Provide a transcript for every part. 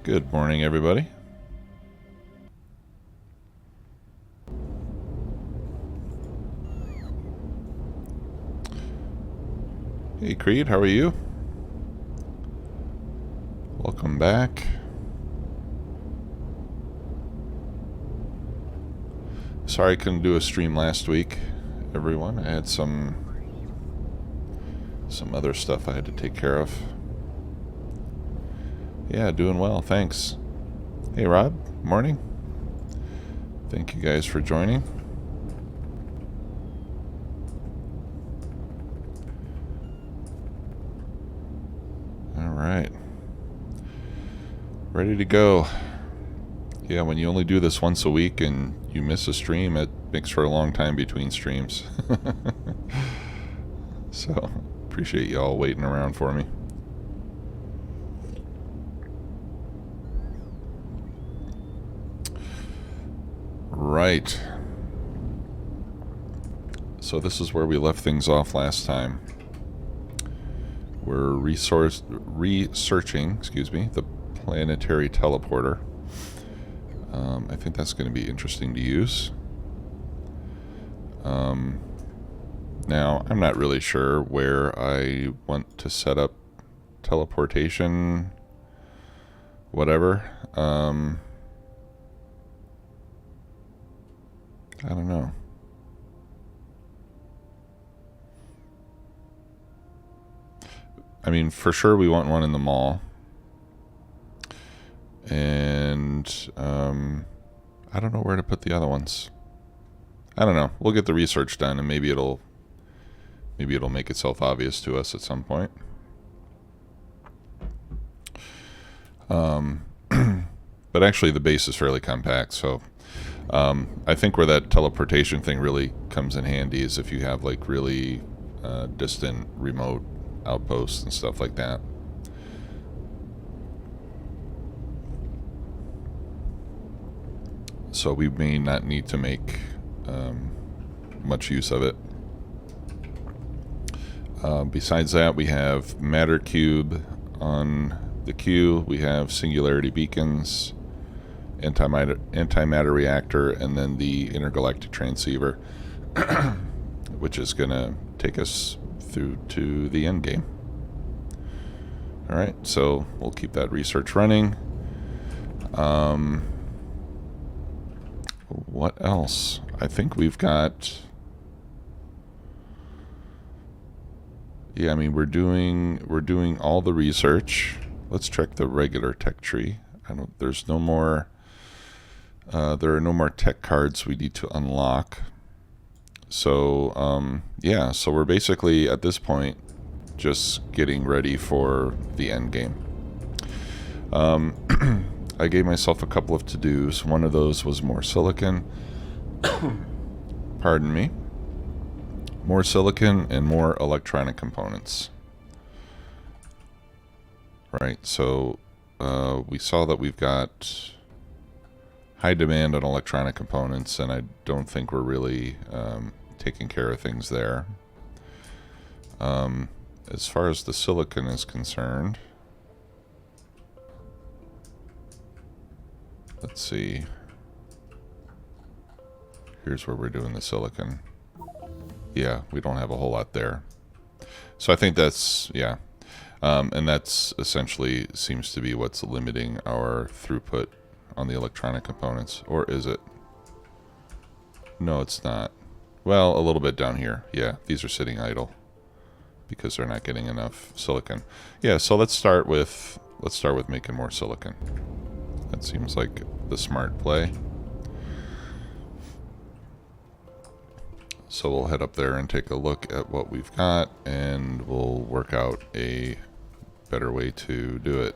Good morning, everybody. Hey, Creed, how are you? Welcome back. Sorry I couldn't do a stream last week, everyone. I had some other stuff I had to take care of. Yeah, doing well, thanks. Hey, Rob, morning. Thank you guys for joining. All right. Ready to go. Yeah, when you only do this once a week and you miss a stream, it makes for a long time between streams. So, appreciate you all waiting around for me. Right. So this is where we left things off last time. We're researching, the planetary teleporter. I think that's going to be interesting to use. Now, I'm not really sure where I want to set up teleportation, whatever. I don't know. I mean, for sure we want one in the mall. And I don't know where to put the other ones. I don't know. We'll get the research done, and maybe it'll make itself obvious to us at some point. But actually, the base is fairly compact, so I think where that teleportation thing really comes in handy is if you have like really distant, remote outposts and stuff like that. So we may not need to make much use of it. Besides that, we have matter cube on the queue. We have singularity beacons, antimatter reactor, and then the intergalactic transceiver, which is going to take us through to the end game. All right, so we'll keep that research running. What else? I think we've got... Yeah, I mean, we're doing all the research. Let's check the regular tech tree. There's no more... there are no more tech cards we need to unlock. So, yeah, so we're basically, at this point, just getting ready for the end game. I gave myself a couple of to-dos. One of those was more silicon. Pardon me. More silicon and more electronic components. Right, so we saw that we've got high demand on electronic components, and I don't think we're really taking care of things there. As far as the silicon is concerned, let's see. Here's where we're doing the silicon. Yeah, we don't have a whole lot there. So I think that's, yeah. And that's essentially seems to be what's limiting our throughput on the electronic components. Or is it? No, it's not. Well, a little bit down here. Yeah, these are sitting idle because they're not getting enough silicon. Yeah, so let's start with making more silicon. That seems like the smart play. So we'll head up there and take a look at what we've got, and we'll work out a better way to do it.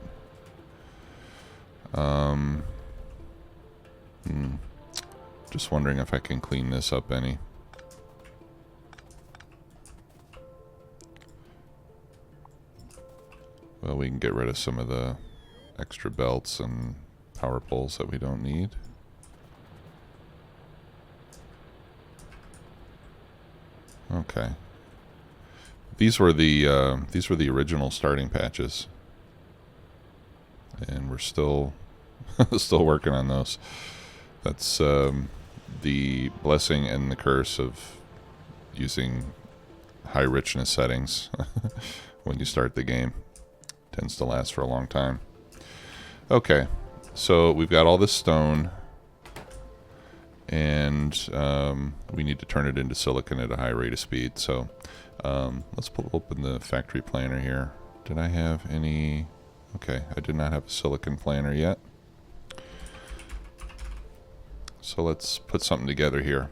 Just wondering if I can clean this up any. Well, we can get rid of some of the extra belts and power poles that we don't need. Okay. These were the original starting patches. And we're still still working on those. That's the blessing and the curse of using high richness settings when you start the game. Tends to last for a long time. Okay, so we've got all this stone, and we need to turn it into silicon at a high rate of speed. So let's open the factory planner here. Did I have any? Okay, I did not have a silicon planner yet. So let's put something together here.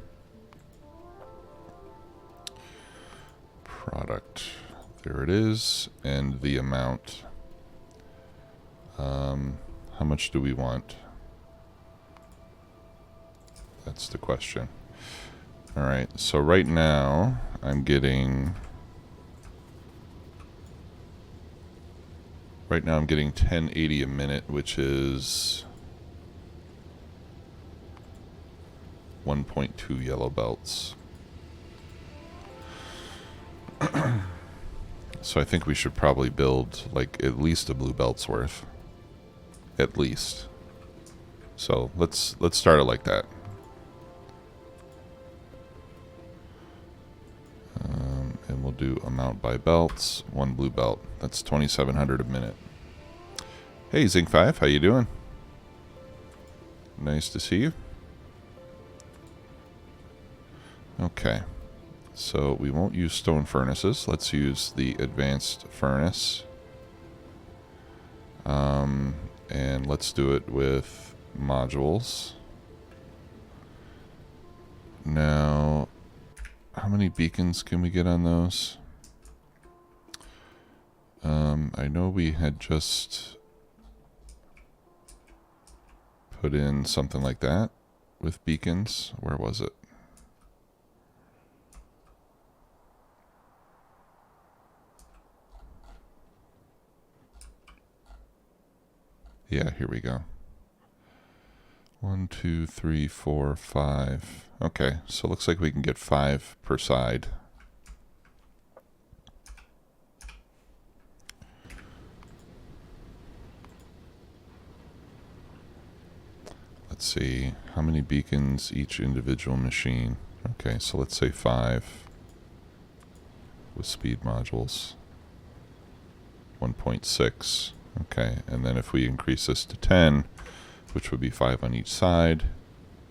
Product. There it is. And the amount. How much do we want? That's the question. Alright, so right now I'm getting... Right now I'm getting 1080 a minute, which is 1.2 yellow belts. So I think we should probably build like at least a blue belt's worth. At least. So let's start it like that. And we'll do amount by belts, 1 blue belt. That's 2,700 a minute. Hey Zinc 5, how you doing? Nice to see you. Okay, so we won't use stone furnaces. Let's use the advanced furnace. And let's do it with modules. Now, how many beacons can we get on those? I know we had just put in something like that with beacons. Where was it? Yeah, here we go. 1, 2, 3, 4, 5. Okay, so it looks like we can get 5 per side. Let's see, how many beacons each individual machine? Okay, so let's say 5 with speed modules. 1.6. Okay, and then if we increase this to 10, which would be 5 on each side,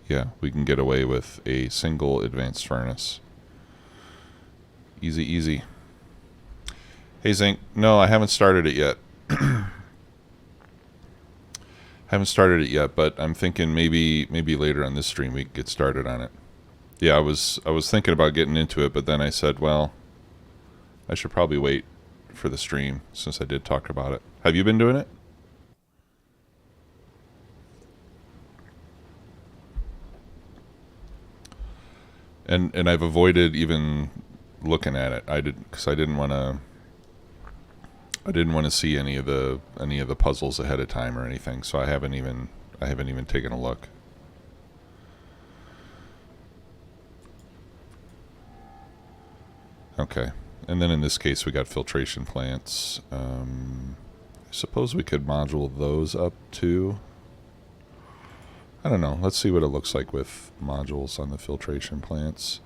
yeah, we can get away with a single advanced furnace. Easy, easy. Hey Zinc, no, I haven't started it yet. Haven't started it yet, but I'm thinking maybe later on this stream we can get started on it. Yeah, I was thinking about getting into it, but then I said, well, I should probably wait for the stream since I did talk about it. Have you been doing it? And I've avoided even looking at it. I did because I didn't want to see any of the puzzles ahead of time or anything. So I haven't even taken a look. Okay. And then in this case we got filtration plants. I suppose we could module those up too. I don't know. Let's see what it looks like with modules on the filtration plants.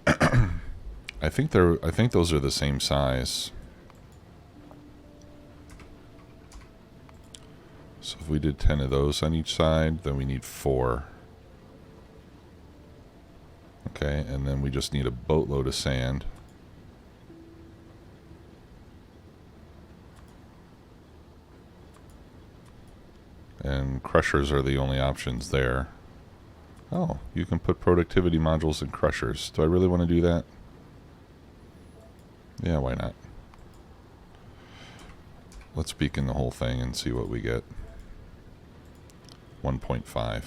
I think those are the same size. So if we did 10 of those on each side, then we need 4. Okay, and then we just need a boatload of sand. And crushers are the only options there. Oh, you can put productivity modules in crushers. Do I really want to do that? Yeah, why not? Let's beacon the whole thing and see what we get. 1.5.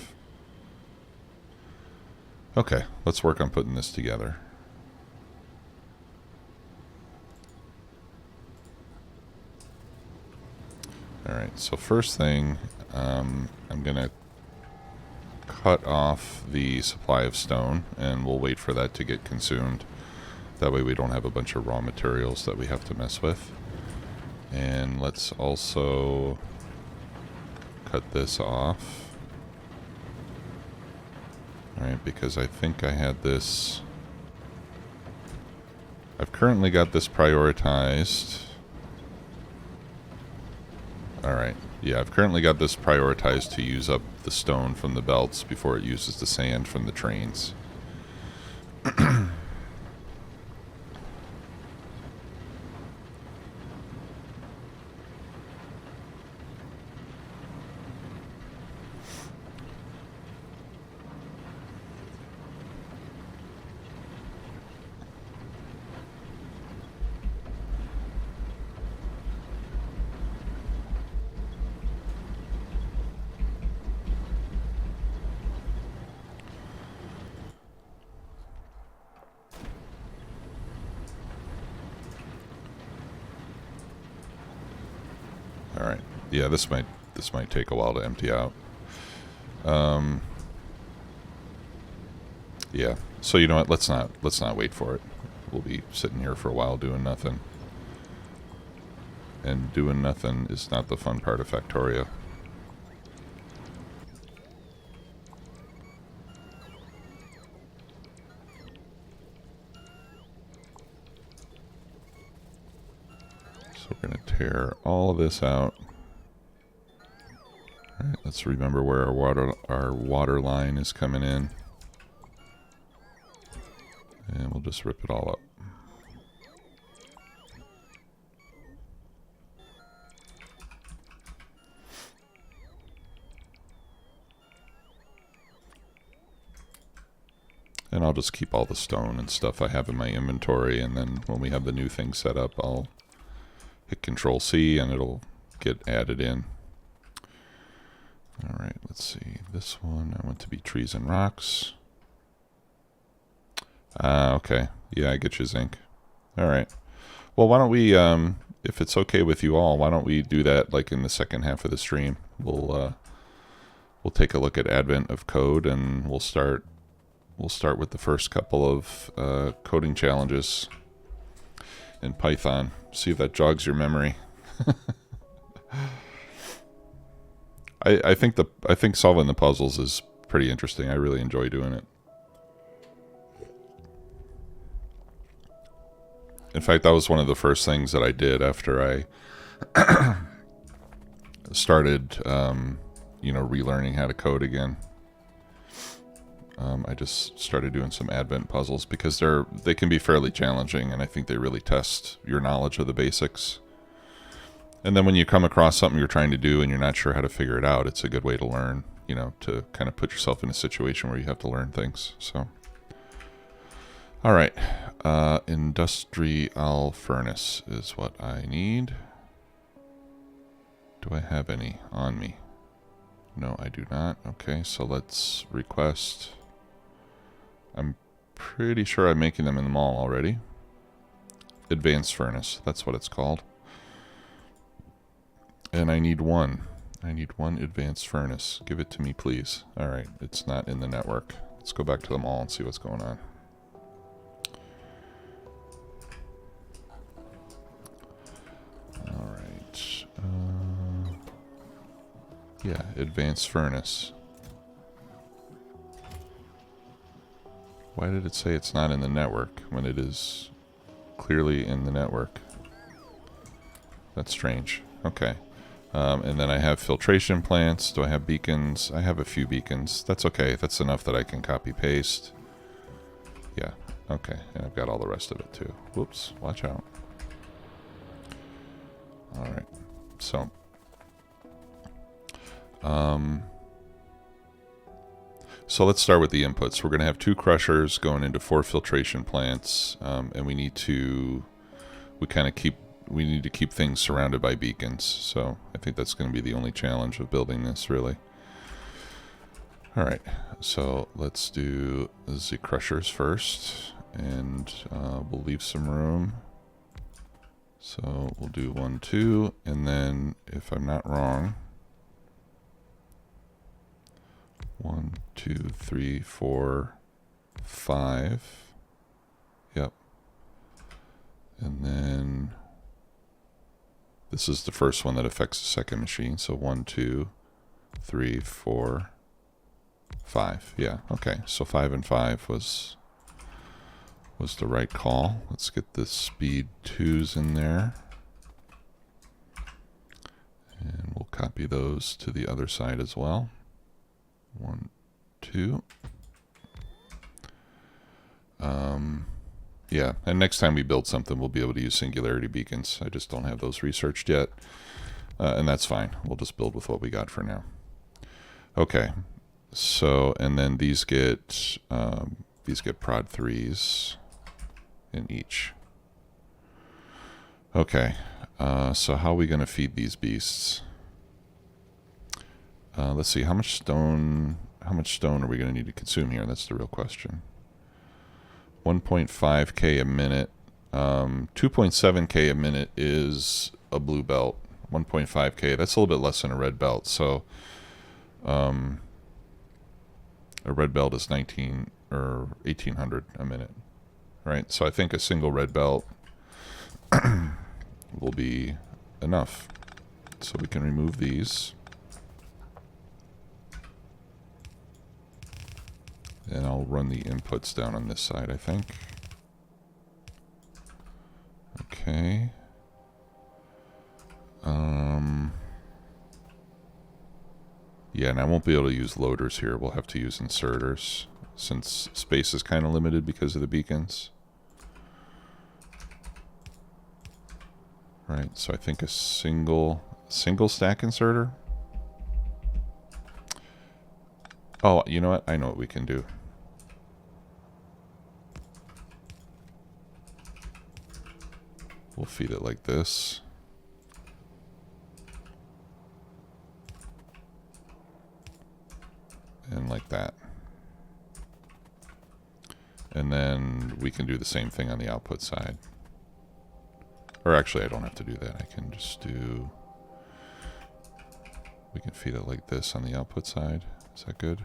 Okay, let's work on putting this together. Alright, so first thing, I'm going to cut off the supply of stone, and we'll wait for that to get consumed. That way we don't have a bunch of raw materials that we have to mess with. And let's also cut this off. Alright, because I think I had this... I've currently got this prioritized. Alright, yeah, I've currently got this prioritized to use up the stone from the belts before it uses the sand from the trains. Alright. Yeah, this might take a while to empty out. Yeah. So you know what, let's not wait for it. We'll be sitting here for a while doing nothing. And doing nothing is not the fun part of Factorio. So we're going to tear all of this out. Alright, let's remember where our water line is coming in. And we'll just rip it all up. And I'll just keep all the stone and stuff I have in my inventory, and then when we have the new thing set up, I'll hit Control C and it'll get added in. Alright, let's see. This one, I want to be trees and rocks. Okay. Yeah, I get you, Zinc. Alright. Well, why don't we, if it's okay with you all, why don't we do that like in the second half of the stream? We'll take a look at Advent of Code, and we'll start with the first couple of coding challenges in Python. See if that jogs your memory. I think solving the puzzles is pretty interesting. I really enjoy doing it. In fact, that was one of the first things that I did after I started, relearning how to code again. I just started doing some Advent puzzles because they can be fairly challenging, and I think they really test your knowledge of the basics. And then when you come across something you're trying to do and you're not sure how to figure it out, it's a good way to learn, to kind of put yourself in a situation where you have to learn things. So, all right, industrial furnace is what I need. Do I have any on me? No, I do not. Okay, so let's request. I'm pretty sure I'm making them in the mall already. Advanced furnace, that's what it's called. And I need one. I need one advanced furnace. Give it to me, please. Alright, it's not in the network. Let's go back to the mall and see what's going on. Alright. Yeah, advanced furnace. Why did it say it's not in the network when it is clearly in the network? That's strange. Okay. And then I have filtration plants. Do I have beacons? I have a few beacons. That's okay. That's enough that I can copy paste. Yeah. Okay. And I've got all the rest of it too. Whoops. Watch out. Alright. So. So let's start with the inputs. We're going to have 2 crushers going into 4 filtration plants. And we need to keep things surrounded by beacons. So I think that's going to be the only challenge of building this, really. All right, so let's do the crushers first, and we'll leave some room. So we'll do 1, 2, and then if I'm not wrong, 1, 2, 3, 4, 5. Yep. And then this is the first one that affects the second machine. So 1, 2, 3, 4, 5. Yeah, okay. So 5 and 5 was the right call. Let's get the speed 2s in there. And we'll copy those to the other side as well. 1, 2. Yeah, and next time we build something, we'll be able to use singularity beacons. I just don't have those researched yet, and that's fine. We'll just build with what we got for now. Okay, so and then these get prod 3s in each. Okay, so how are we going to feed these beasts? Let's see, how much stone are we going to need to consume here? That's the real question. 1.5k a minute. 2.7k a minute is a blue belt. 1.5k, that's a little bit less than a red belt. So a red belt is 19 or 1800 a minute, right? So I think a single red belt will be enough. So we can remove these. And I'll run the inputs down on this side, I think. Okay. Yeah, and I won't be able to use loaders here. We'll have to use inserters, since space is kind of limited because of the beacons. Right, so I think a single stack inserter. Oh, you know what? I know what we can do. We'll feed it like this. And like that. And then we can do the same thing on the output side. Or actually, I don't have to do that. I can just do... We can feed it like this on the output side. Is that good?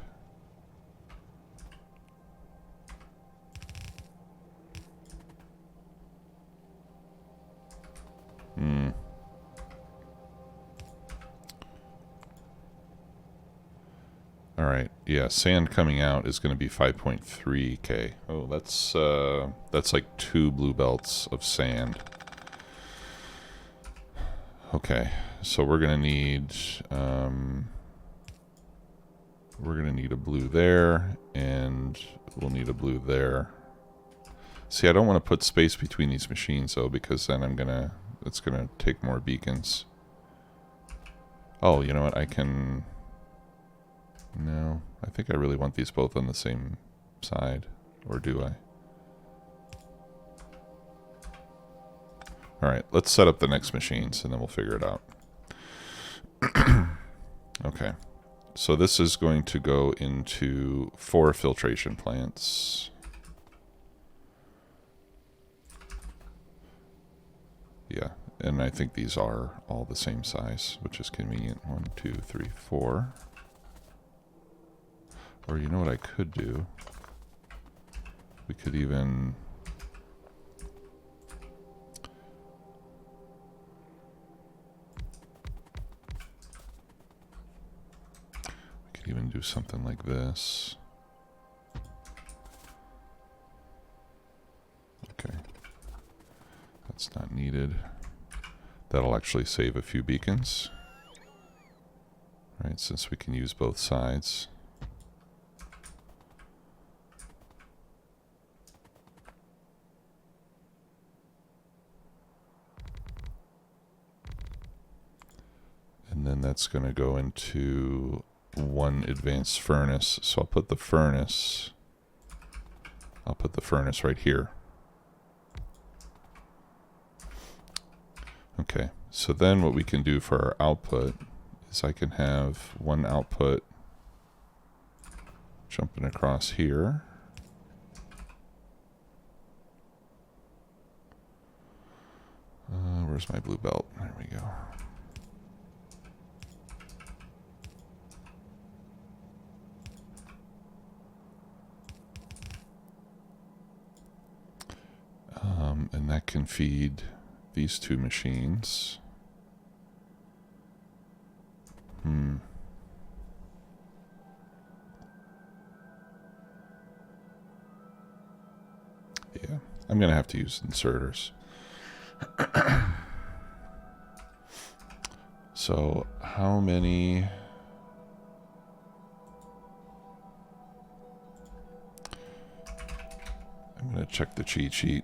All right. Yeah, sand coming out is going to be 5.3k. Oh, that's like 2 blue belts of sand. Okay, so we're going to need a blue there, and we'll need a blue there. See, I don't want to put space between these machines though, because then it's gonna take more beacons. Oh, you know what? No, I think I really want these both on the same side, or do I? All right, let's set up the next machines, and then we'll figure it out. Okay, so this is going to go into 4 filtration plants. Yeah, and I think these are all the same size, which is convenient. 1, 2, 3, 4. Or you know what I could do? We could even... do something like this. Okay. That's not needed. That'll actually save a few beacons. Right, since we can use both sides. And then that's going to go into 1 advanced furnace. So I'll put the furnace right here. Okay, so then what we can do for our output is I can have 1 output jumping across here. Where's my blue belt? There we go. And that can feed these 2 machines. I'm going to have to use inserters. So how many... I'm going to check the cheat sheet.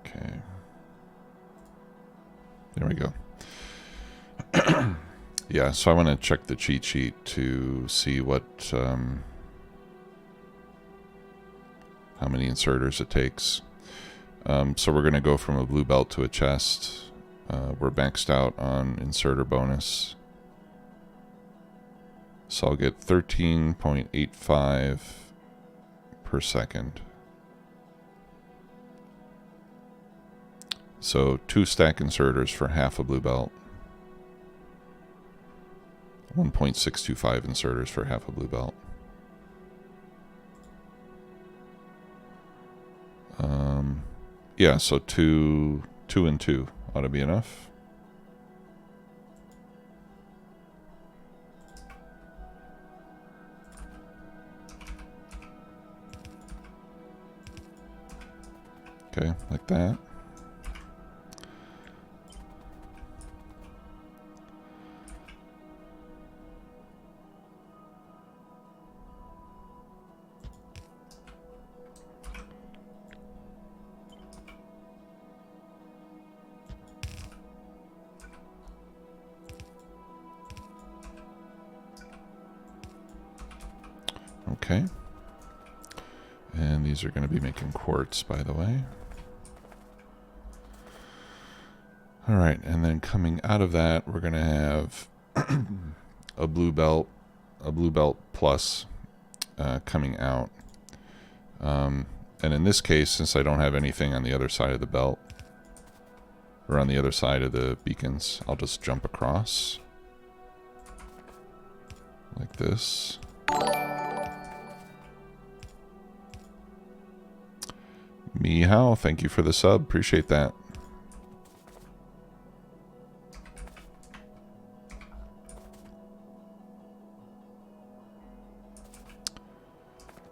Okay. There we go. Yeah, so I want to check the cheat sheet to see what, how many inserters it takes. So we're going to go from a blue belt to a chest. We're maxed out on inserter bonus. So I'll get 13.85 per second. So 2 stack inserters for half a blue belt. 1.625 inserters for half a blue belt. Yeah, so two and 2 ought to be enough. Okay, like that. Okay. And these are going to be making quartz, by the way. All right, and then coming out of that, we're going to have a blue belt plus coming out. And in this case, since I don't have anything on the other side of the belt, or on the other side of the beacons, I'll just jump across like this. Mihao, thank you for the sub. Appreciate that.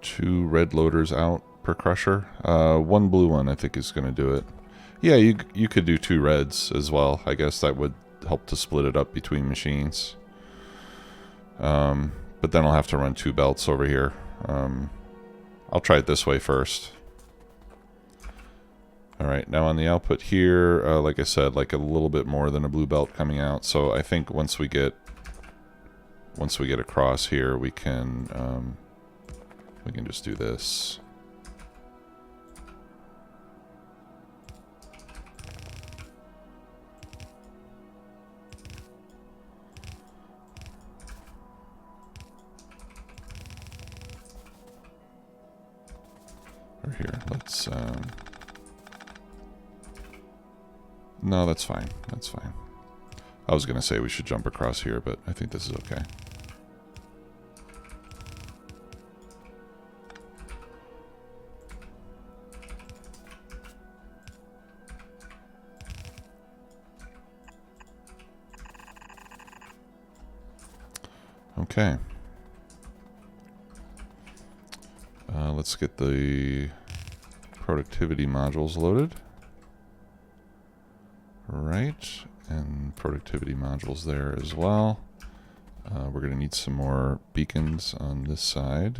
Two red loaders out per crusher. One blue one I think is going to do it. Yeah, you could do 2 reds as well. I guess that would help to split it up between machines. But then I'll have to run 2 belts over here. I'll try it this way first. Alright, now on the output here, like I said, like a little bit more than a blue belt coming out. So I think once we get across here, we can just do this. Or here, let's no, that's fine. That's fine. I was going to say we should jump across here, but I think this is okay. Okay. Let's get the productivity modules loaded. Right, and productivity modules there as well. We're going to need some more beacons on this side.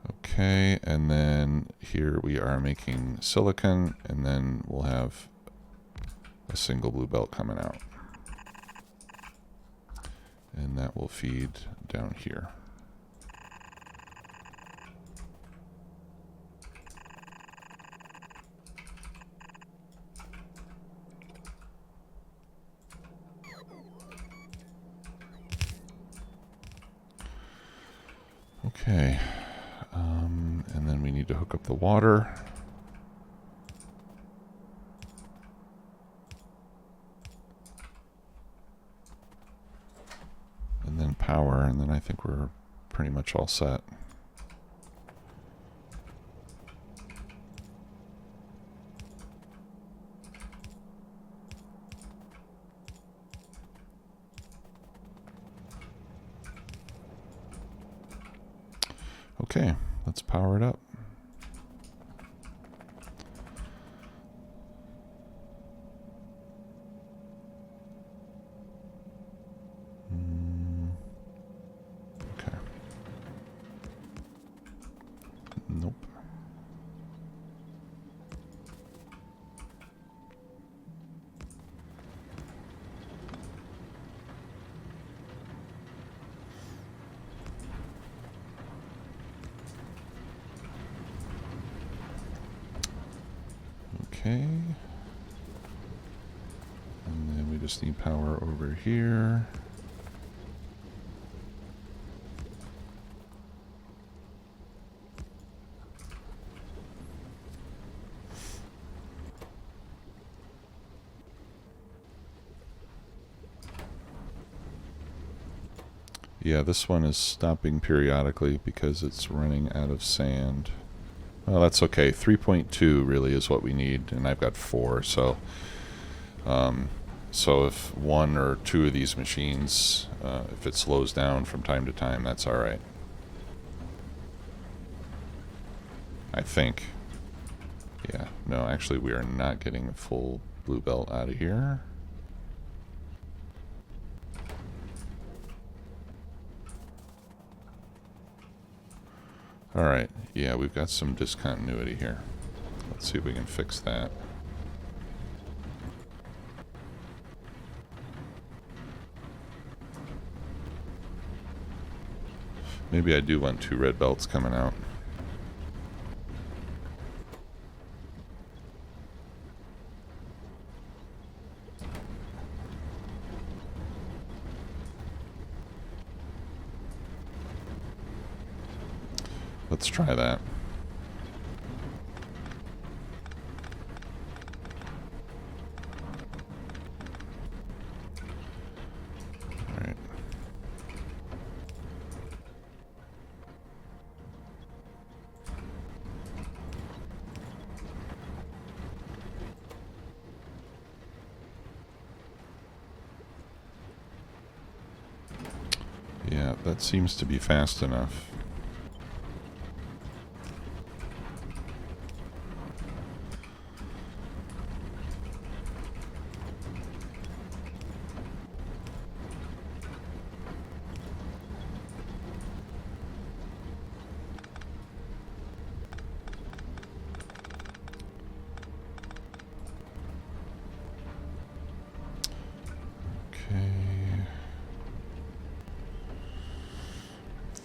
Okay, and then here we are making silicon, and then we'll have a single blue belt coming out. And that will feed down here. Okay, and then we need to hook up the water. then I think we're pretty much all set. Okay, let's power it up. Okay. Nope. Okay. And then we just need power over here. Yeah, this one is stopping periodically because it's running out of sand. Well, that's okay. 3.2 really is what we need, and I've got 4, so so if 1 or 2 of these machines, if it slows down from time to time, that's all right. I think. Yeah, no, actually we are not getting the full blue belt out of here. Alright, yeah, we've got some discontinuity here. Let's see if we can fix that. Maybe I do want 2 red belts coming out. Let's try that. Alright. Yeah, that seems to be fast enough.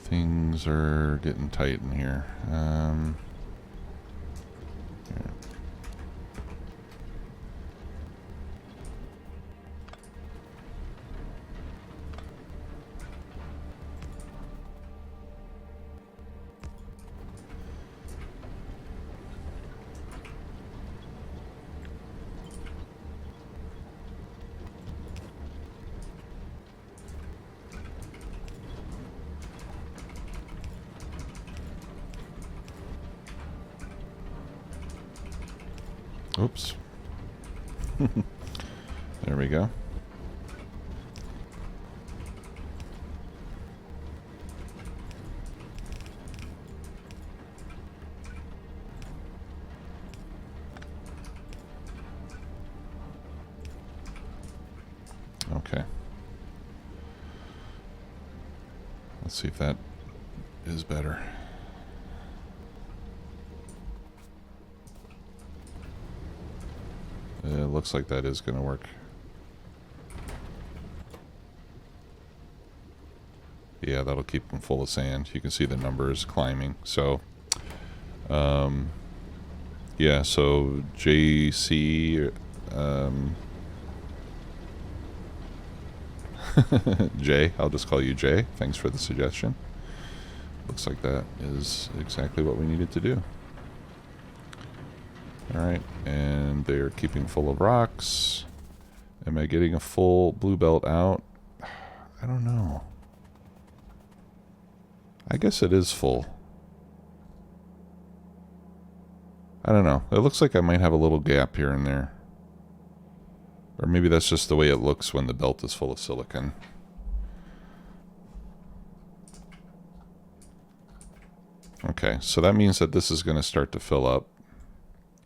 Things are getting tight in here. Yeah. Oops. There we go. Okay. Let's see if that is better. It looks like that is going to work. Yeah, that'll keep them full of sand. You can see the numbers climbing. So, yeah, so JC, Jay, I'll just call you Jay. Thanks for the suggestion. Looks like that is exactly what we needed to do. Alright, and they're keeping full of rocks. Am I getting a full blue belt out? I don't know. guess it is full. I don't know. It looks like I might have a little gap here and there. Or maybe that's just the way it looks when the belt is full of silicon. Okay, so that means that this is going to start to fill up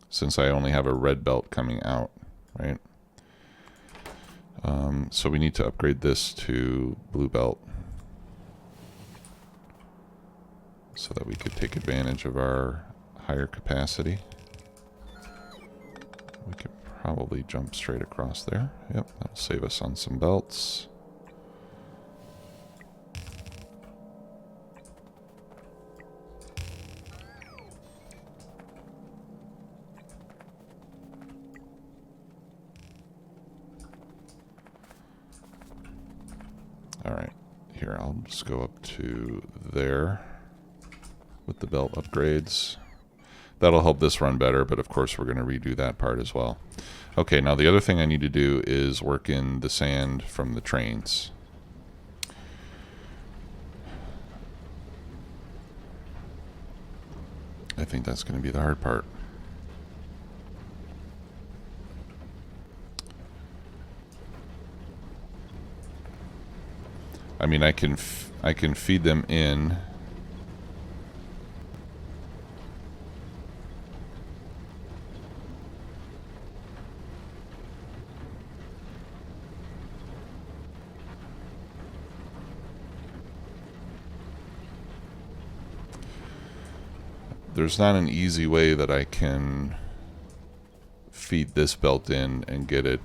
since I only have a red belt coming out, right? So we need to upgrade this to blue belt so that we could take advantage of our higher capacity. We could probably jump straight across there. Yep, that'll save us on some belts. Alright, here I'll just go up to there with the belt upgrades. That'll help this run better, but of course we're going to redo that part as well. Okay, now the other thing I need to do is work in the sand from the trains. I think that's going to be the hard part. I mean, I can feed them in. There's not an easy way that I can feed this belt in and get it,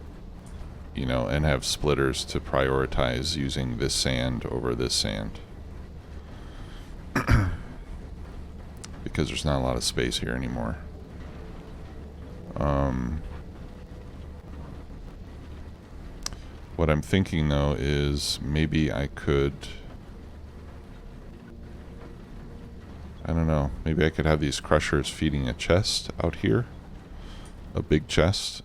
you know, and have splitters to prioritize using this sand over this sand. Because there's not a lot of space here anymore. What I'm thinking though is maybe I could, I don't know, maybe I could have these crushers feeding a chest out here, a big chest,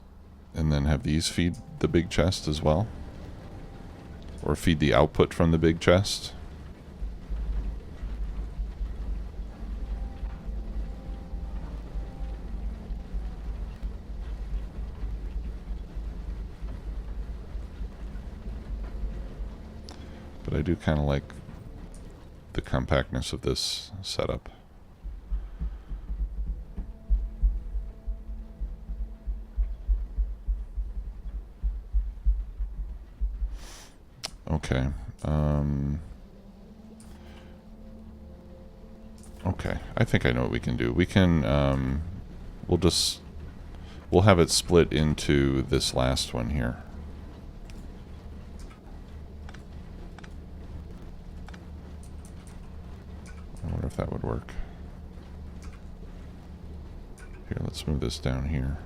and then have these feed the big chest as well, or feed the output from the big chest. But I do kind of like the compactness of this setup. Okay. Okay. I think I know what we can do. We can, we'll have it split into this last one here. I wonder if that would work. Here, let's move this down here.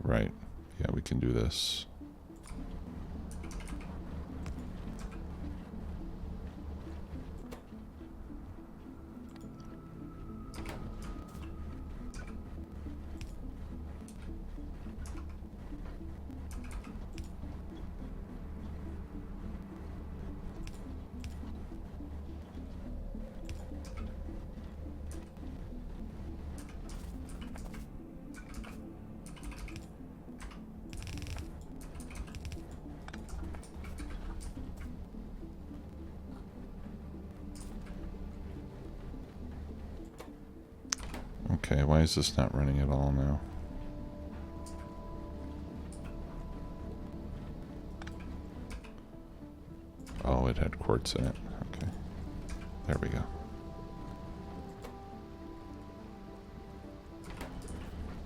Right. Yeah, we can do this. Okay, why is this not running at all now? Oh, it had quartz in it. Okay. There we go.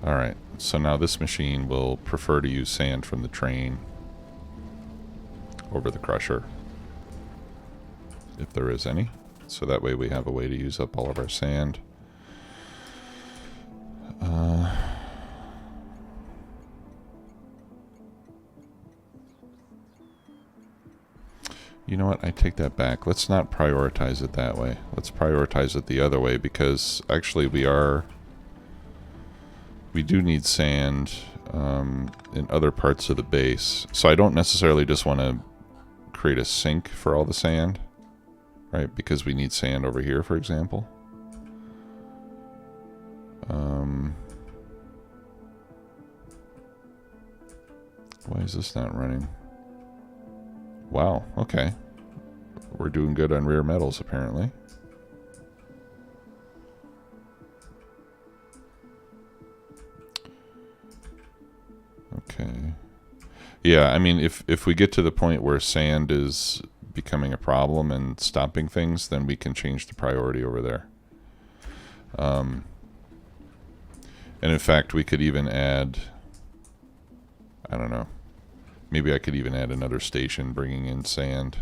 Alright, so now this machine will prefer to use sand from the train over the crusher, if there is any. So that way we have a way to use up all of our sand. You know what? I take that back. Let's not prioritize it that way. Let's prioritize it the other way, because actually we do need sand in other parts of the base. So I don't necessarily just want to create a sink for all the sand, right? Because we need sand over here, for example. Why is this not running? Wow, okay. We're doing good on rare metals, apparently. Okay. Yeah, I mean, if we get to the point where sand is becoming a problem and stopping things, then we can change the priority over there. And in fact, we could even add, I don't know, maybe I could even add another station bringing in sand.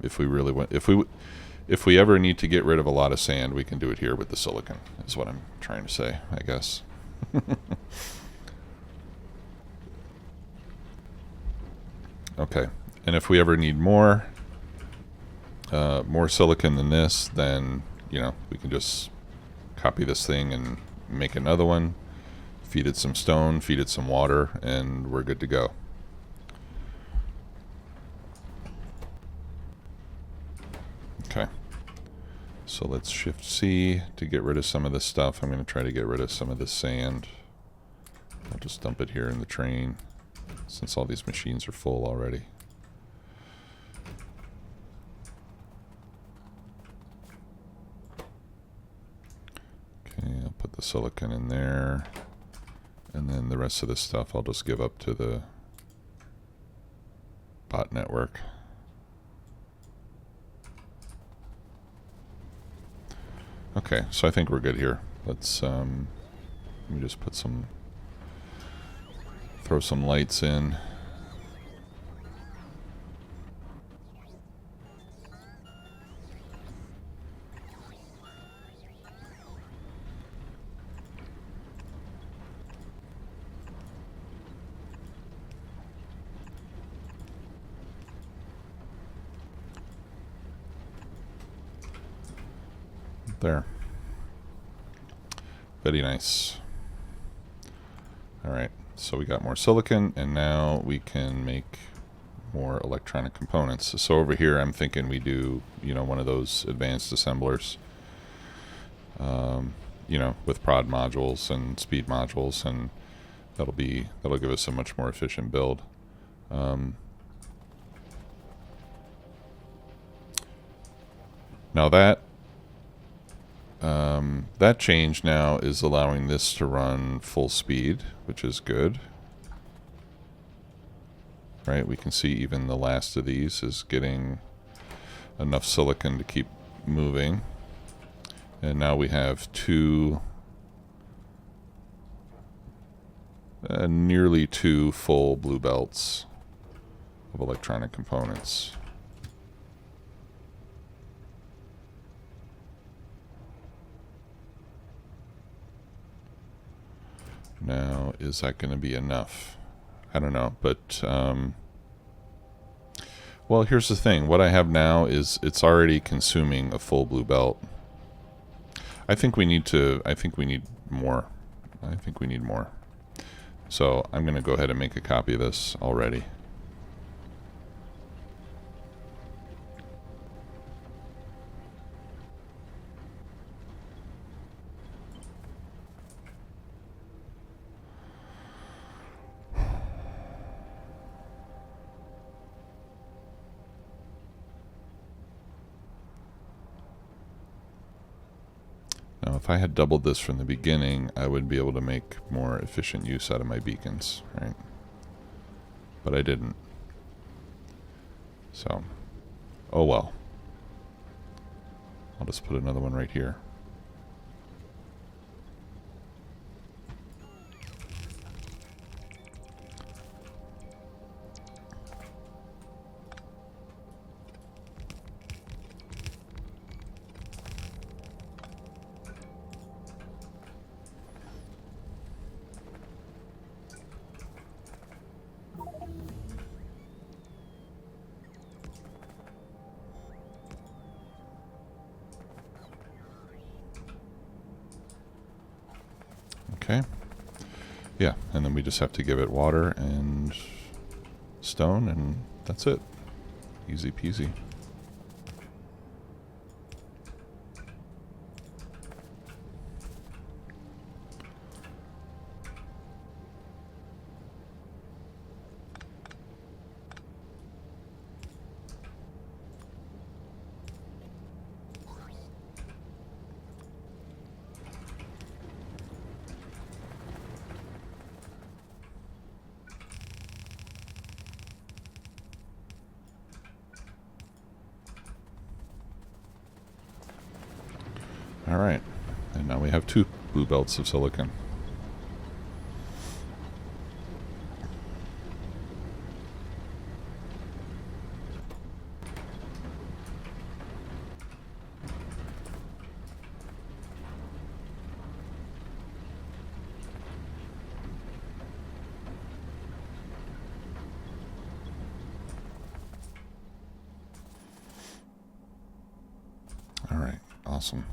If we really want, if we ever need to get rid of a lot of sand, we can do it here with the silicon, is what I'm trying to say, I guess. Okay, and if we ever need more silicon than this, then, you know, we can just copy this thing and make another one, feed it some stone, feed it some water, and we're good to go. Okay, so let's Shift C to get rid of some of this stuff. I'm going to try to get rid of some of this sand. I'll just dump it here in the train, since all these machines are full already. Okay, I'll put the silicon in there, and then the rest of this stuff I'll just give up to the bot network. Okay, so I think we're good here. Let's let me just put some, throw some lights in. There. Very nice. Alright, so we got more silicon, and now we can make more electronic components. So over here I'm thinking we do, you know, one of those advanced assemblers, you know, with prod modules and speed modules, and that'll give us a much more efficient build. Now that change now is allowing this to run full speed, which is good. Right, we can see even the last of these is getting enough silicon to keep moving. And now we have nearly two full blue belts of electronic components. Now, is that going to be enough? I don't know, but well, here's the thing. What I have now is it's already consuming a full blue belt. I think we need more. I think we need more. So I'm going to go ahead and make a copy of this already. Now, if I had doubled this from the beginning, I would be able to make more efficient use out of my beacons, right? But I didn't. So, oh well. I'll just put another one right here. Okay. Yeah, and then we just have to give it water and stone, and that's it. Easy peasy. Alright, and now we have 2 blue belts of silicon. Alright, awesome.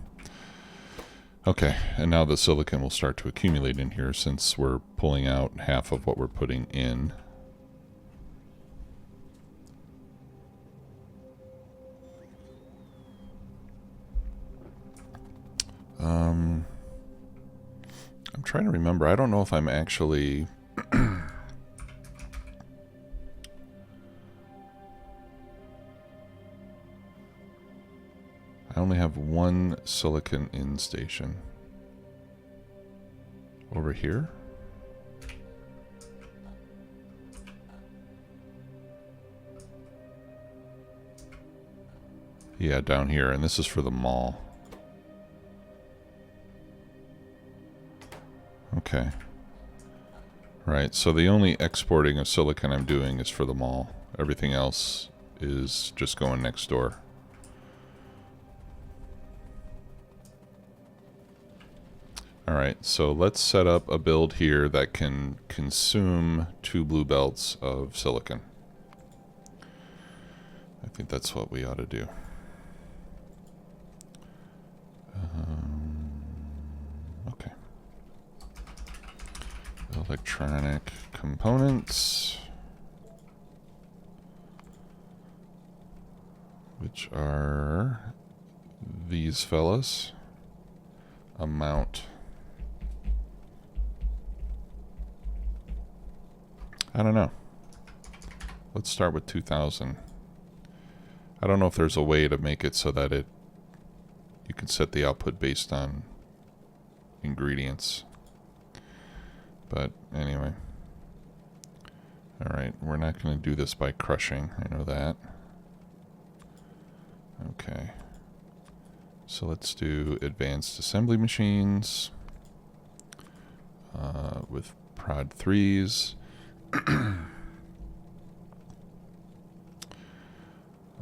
Okay, and now the silicon will start to accumulate in here since we're pulling out half of what we're putting in. I'm trying to remember. I don't know if I'm actually... I only have 1 silicon in station. Over here? Yeah, down here, and this is for the mall. Okay. Right, so the only exporting of silicon I'm doing is for the mall. Everything else is just going next door. Alright, so let's set up a build here that can consume 2 blue belts of silicon. I think that's what we ought to do. Okay. Electronic components, which are these fellas. Amount. I don't know. Let's start with 2,000. I don't know if there's a way to make it so that you can set the output based on ingredients. But anyway. Alright, we're not going to do this by crushing. I know that. Okay. So let's do advanced assembly machines with prod 3s.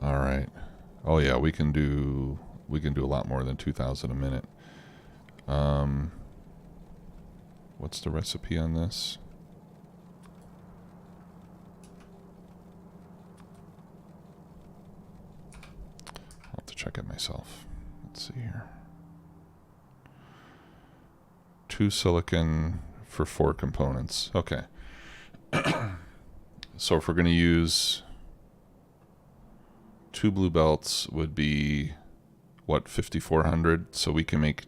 All right. Oh yeah, we can do a lot more than 2,000 a minute. What's the recipe on this? I'll have to check it myself. Let's see here. 2 silicon for 4 components. Okay. So if we're going to use 2 blue belts would be, what, 5,400? So we can make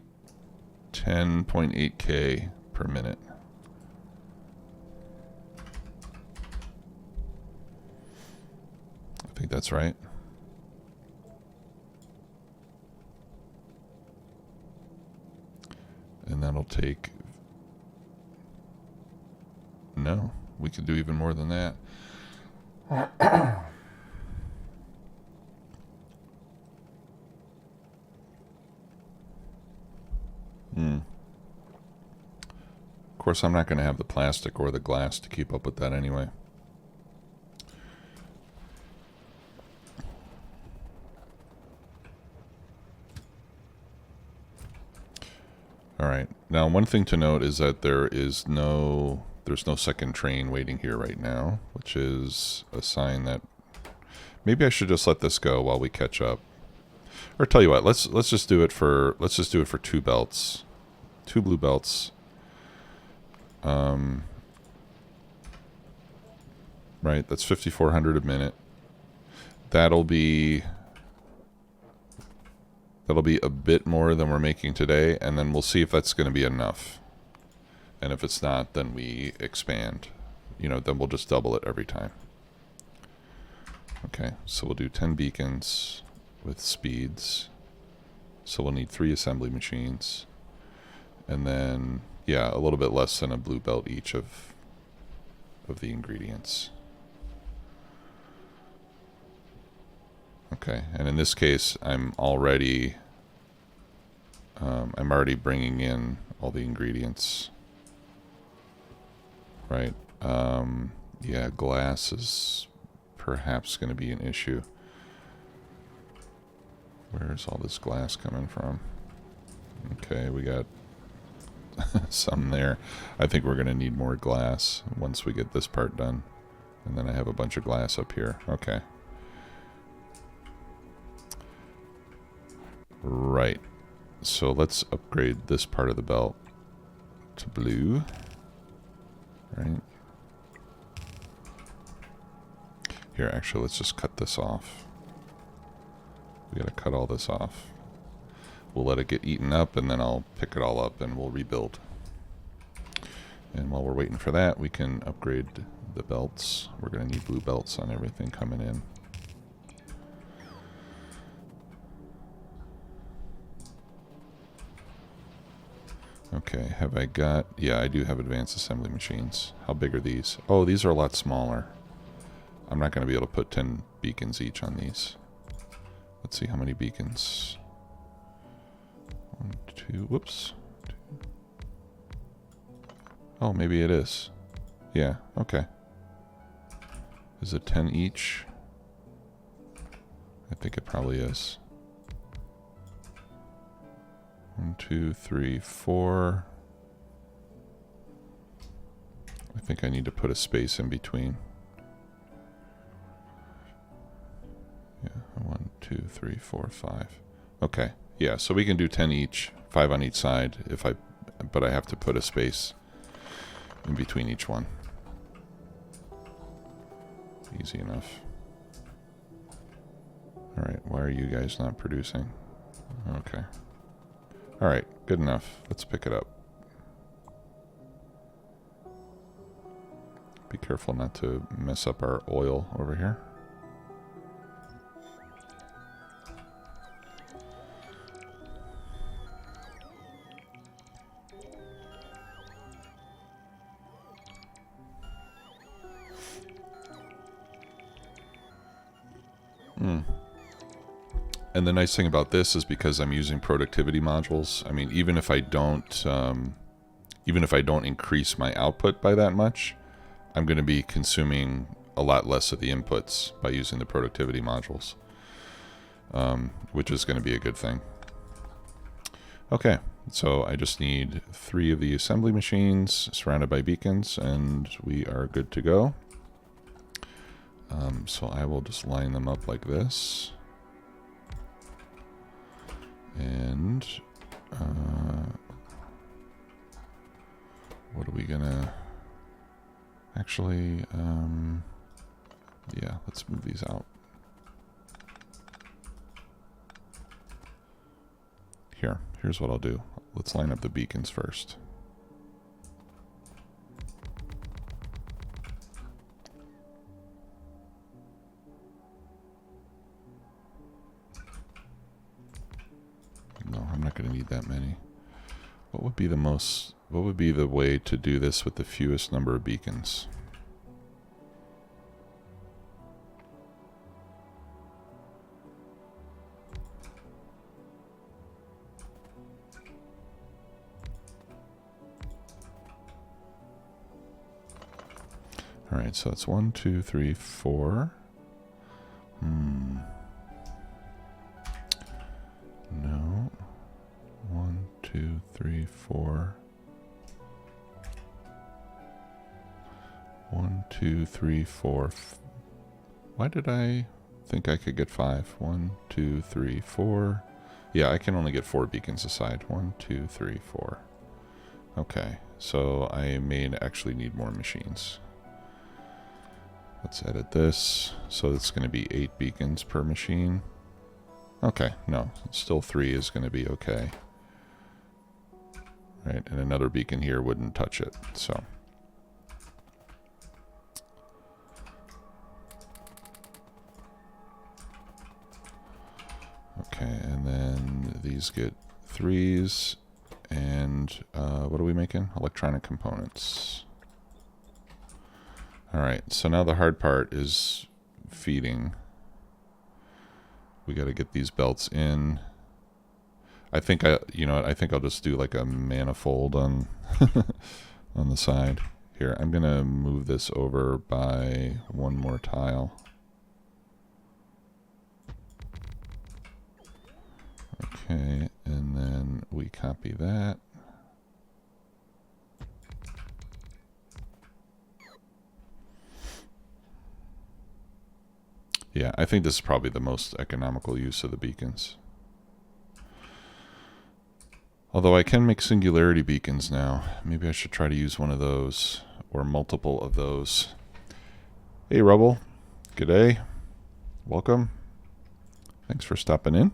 10.8K per minute. I think that's right. And that'll take... No, we could do even more than that. Of course, I'm not going to have the plastic or the glass to keep up with that anyway. All right. Now, one thing to note is that there's no second train waiting here right now, which is a sign that maybe I should just let this go while we catch up. Or tell you what, let's just do it for 2 belts, 2 blue belts. Right, that's 5,400 a minute. That'll be a bit more than we're making today, and then we'll see if that's going to be enough. And if it's not, then we expand. You know, then we'll just double it every time. Okay, so we'll do 10 beacons with speeds. So we'll need 3 assembly machines. And then, yeah, a little bit less than a blue belt each of the ingredients. Okay, and in this case, I'm already bringing in all the ingredients. Right. Yeah, glass is perhaps going to be an issue. Where's all this glass coming from? Okay, we got some there. I think we're going to need more glass once we get this part done. And then I have a bunch of glass up here. Okay. Right. So let's upgrade this part of the belt to blue. Right. Here, actually, let's just cut this off. We gotta cut all this off. We'll let it get eaten up, and then I'll pick it all up, and we'll rebuild. And while we're waiting for that, we can upgrade the belts. We're gonna need blue belts on everything coming in. Okay, have I got... Yeah, I do have advanced assembly machines. How big are these? Oh, these are a lot smaller. I'm not going to be able to put 10 beacons each on these. Let's see how many beacons. 1, 2, whoops. 2. Oh, maybe it is. Yeah, okay. Is it 10 each? I think it probably is. 1, 2, 3, 4. I think I need to put a space in between. Yeah, 1, 2, 3, 4, 5. Okay, yeah, so we can do 10 each, 5 on each side. But I have to put a space in between each one. Easy enough. All right, why are you guys not producing? Okay. All right, good enough. Let's pick it up. Be careful not to mess up our oil over here. And the nice thing about this is because I'm using productivity modules. I mean, even if I don't increase my output by that much, I'm going to be consuming a lot less of the inputs by using the productivity modules, which is going to be a good thing. Okay, so I just need 3 of the assembly machines surrounded by beacons, and we are good to go. So I will just line them up like this. And what are we gonna actually yeah, let's move these out. Here's what I'll do. Let's line up the beacons first. No, I'm not going to need that many. What would be the way to do this with the fewest number of beacons? All right, so it's 1, 2, 3, 4. No. 1, 2, 3, 4. 1, 2, 3, 4. Why did I think I could get 5? 1, 2, 3, 4. Yeah, I can only get 4 beacons aside. 1, 2, 3, 4. Okay. So I may actually need more machines. Let's edit this. So it's going to be 8 beacons per machine. Okay, no, still 3 is going to be okay. Right, and another beacon here wouldn't touch it, so. Okay, and then these get 3s, and what are we making? Electronic components. Alright, so now the hard part is feeding. We got to get these belts in. I think you know what, I think I'll just do like a manifold on on the side. Here, I'm gonna move this over by 1 more tile. Okay, and then we copy that. Yeah, I think this is probably the most economical use of the beacons. Although I can make singularity beacons now. Maybe I should try to use one of those, or multiple of those. Hey, Rubble. G'day. Welcome. Thanks for stopping in.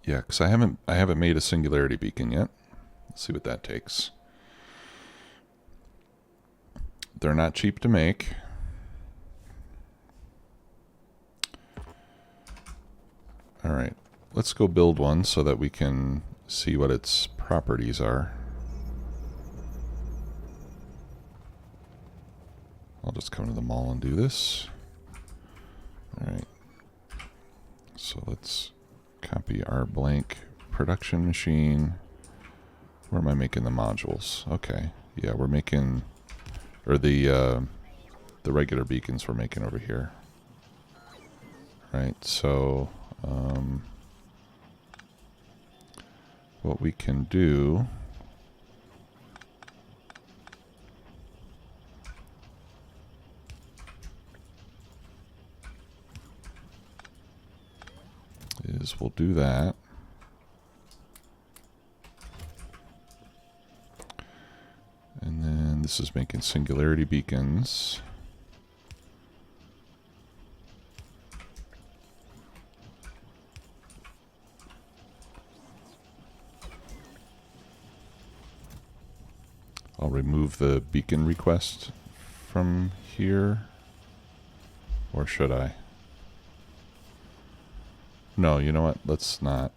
Yeah, because I haven't made a singularity beacon yet. Let's see what that takes. They're not cheap to make. All right, let's go build one so that we can see what its properties are. I'll just come to the mall and do this. All right, so let's copy our blank production machine. Where am I making the modules? Okay, yeah, we're making, or the regular beacons we're making over here. Right, so what we can do is we'll do that. And then this is making singularity beacons. I'll remove the beacon request from here. Or should I? No, you know what? Let's not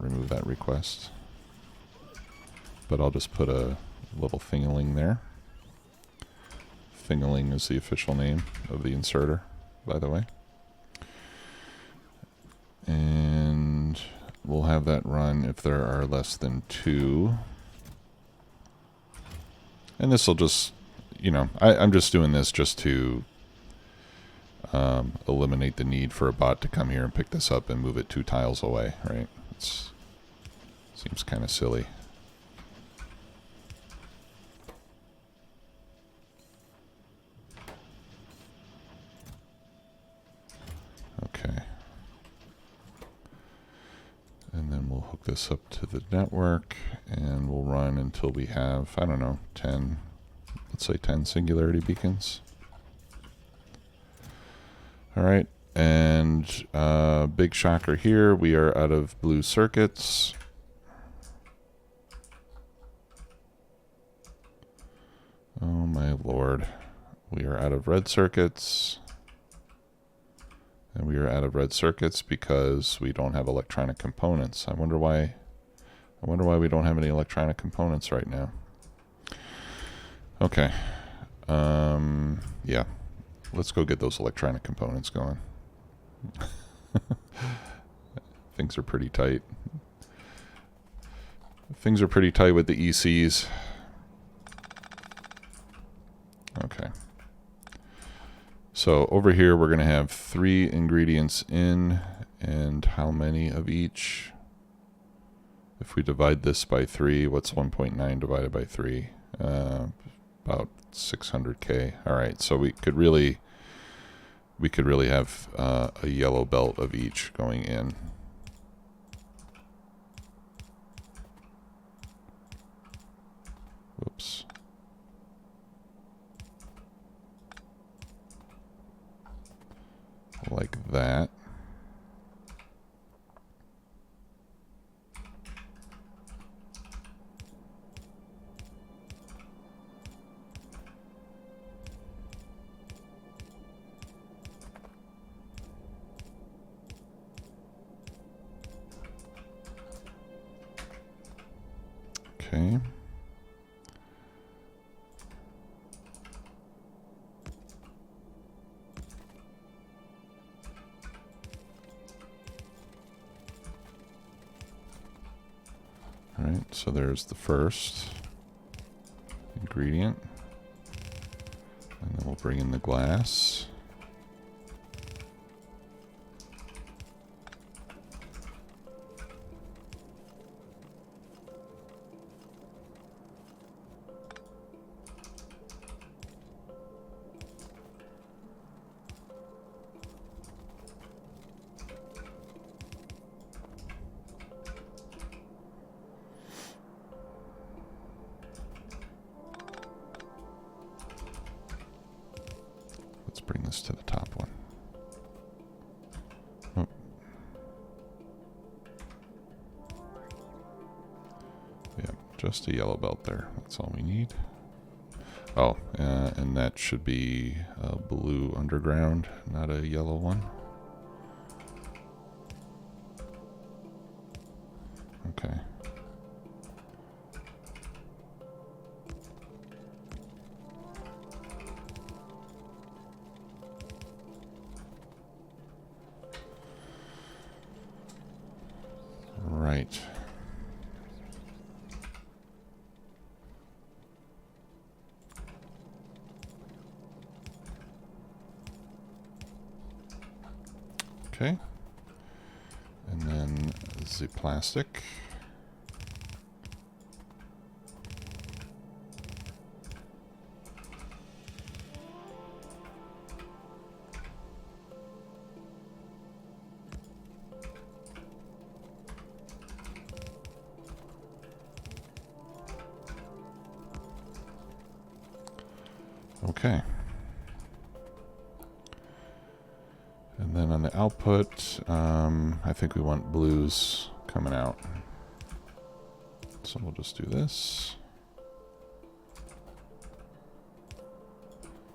remove that request. But I'll just put a little thingaling there. Thingaling is the official name of the inserter, by the way. And we'll have that run if there are less than 2. And this will just, you know, I'm just doing this just to eliminate the need for a bot to come here and pick this up and move it 2 tiles away, right? Seems kind of silly. Okay. And then we'll hook this up to the network and we'll run until we have, I don't know, 10, let's say 10 singularity beacons. All right, and big shocker here, we are out of blue circuits. Oh my lord. We are out of red circuits. And we are out of red circuits because we don't have electronic components. I wonder why we don't have any electronic components right now. Okay. Yeah. Let's go get those electronic components going. Things are pretty tight. Things are pretty tight with the ECs. Okay. So over here we're going to have 3 ingredients in, and how many of each? If we divide this by 3, what's 1.9 divided by 3? About 600K. All right, so we could really have a yellow belt of each going in. Oops. Like that. Okay. All right, so there's the first ingredient. And then we'll bring in the glass. Let's bring this to the top one. Oh. Yeah, just a yellow belt there. That's all we need. Oh, and that should be a blue underground, not a yellow one. Okay. Right. Okay. And then the plastic. Okay. And then on the output, I think we want blues coming out. So we'll just do this.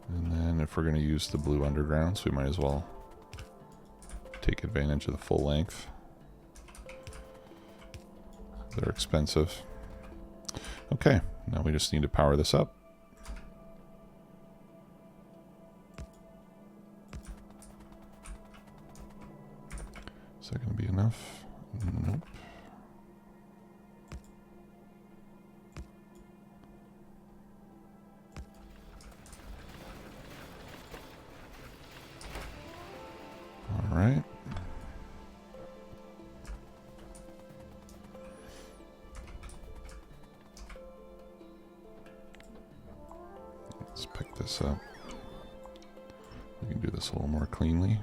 And then if we're going to use the blue undergrounds, we might as well take advantage of the full length. They're expensive. Okay, now we just need to power this up. Is that going to be enough? Nope. All right. Let's pick this up. We can do this a little more cleanly.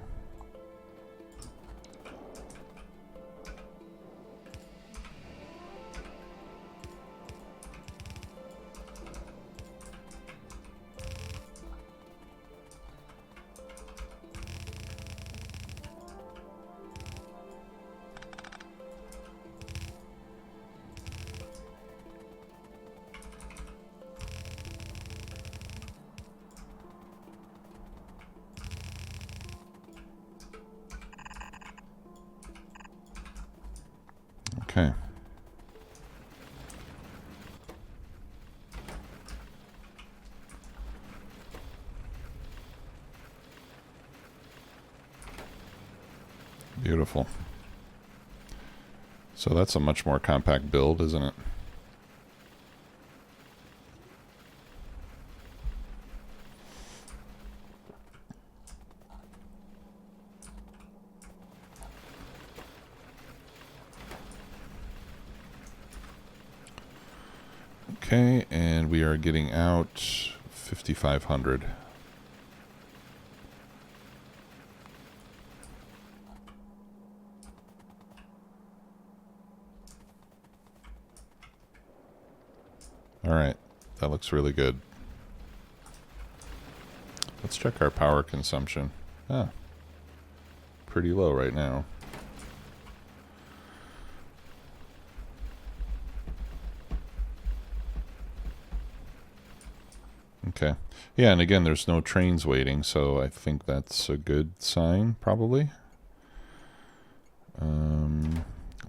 Okay. Beautiful. So that's a much more compact build, isn't it? Okay, and we are getting out 5,500. All right, that looks really good. Let's check our power consumption. Ah, pretty low right now. Okay. Yeah, and again, there's no trains waiting, so I think that's a good sign, probably.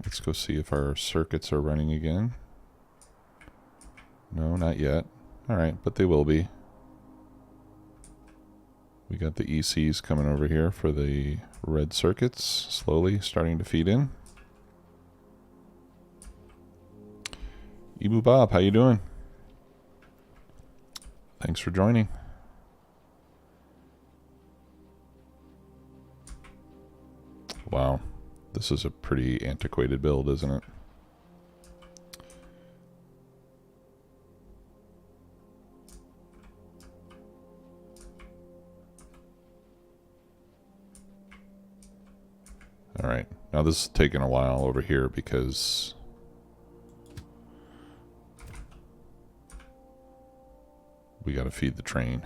Let's go see if our circuits are running again. No, not yet. All right, but they will be. We got the ECs coming over here for the red circuits, slowly starting to feed in. Ibu Bob, how you doing? Thanks for joining. Wow, this is a pretty antiquated build, isn't it? All right, now this is taking a while over here because we got to feed the train.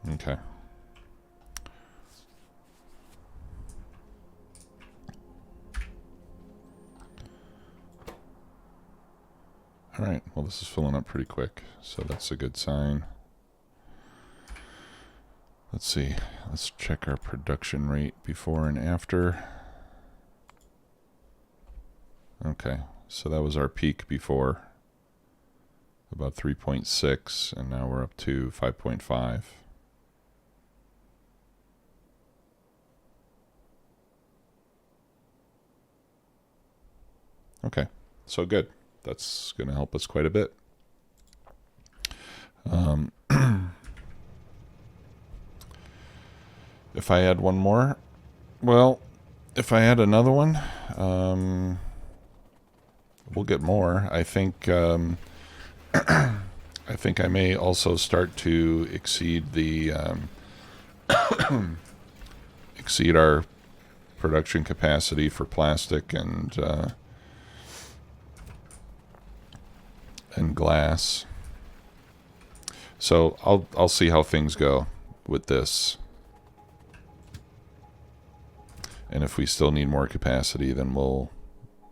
Okay. All right, well, this is filling up pretty quick, so that's a good sign. Let's see, let's check our production rate before and after. Okay, so that was our peak before, about 3.6, and now we're up to 5.5. Okay, so good. That's going to help us quite a bit. If I add one more, well, if I add another one, we'll get more. I think I think I may also start to exceed the exceed our production capacity for plastic and glass. So I'll see how things go with this. And if we still need more capacity, then we'll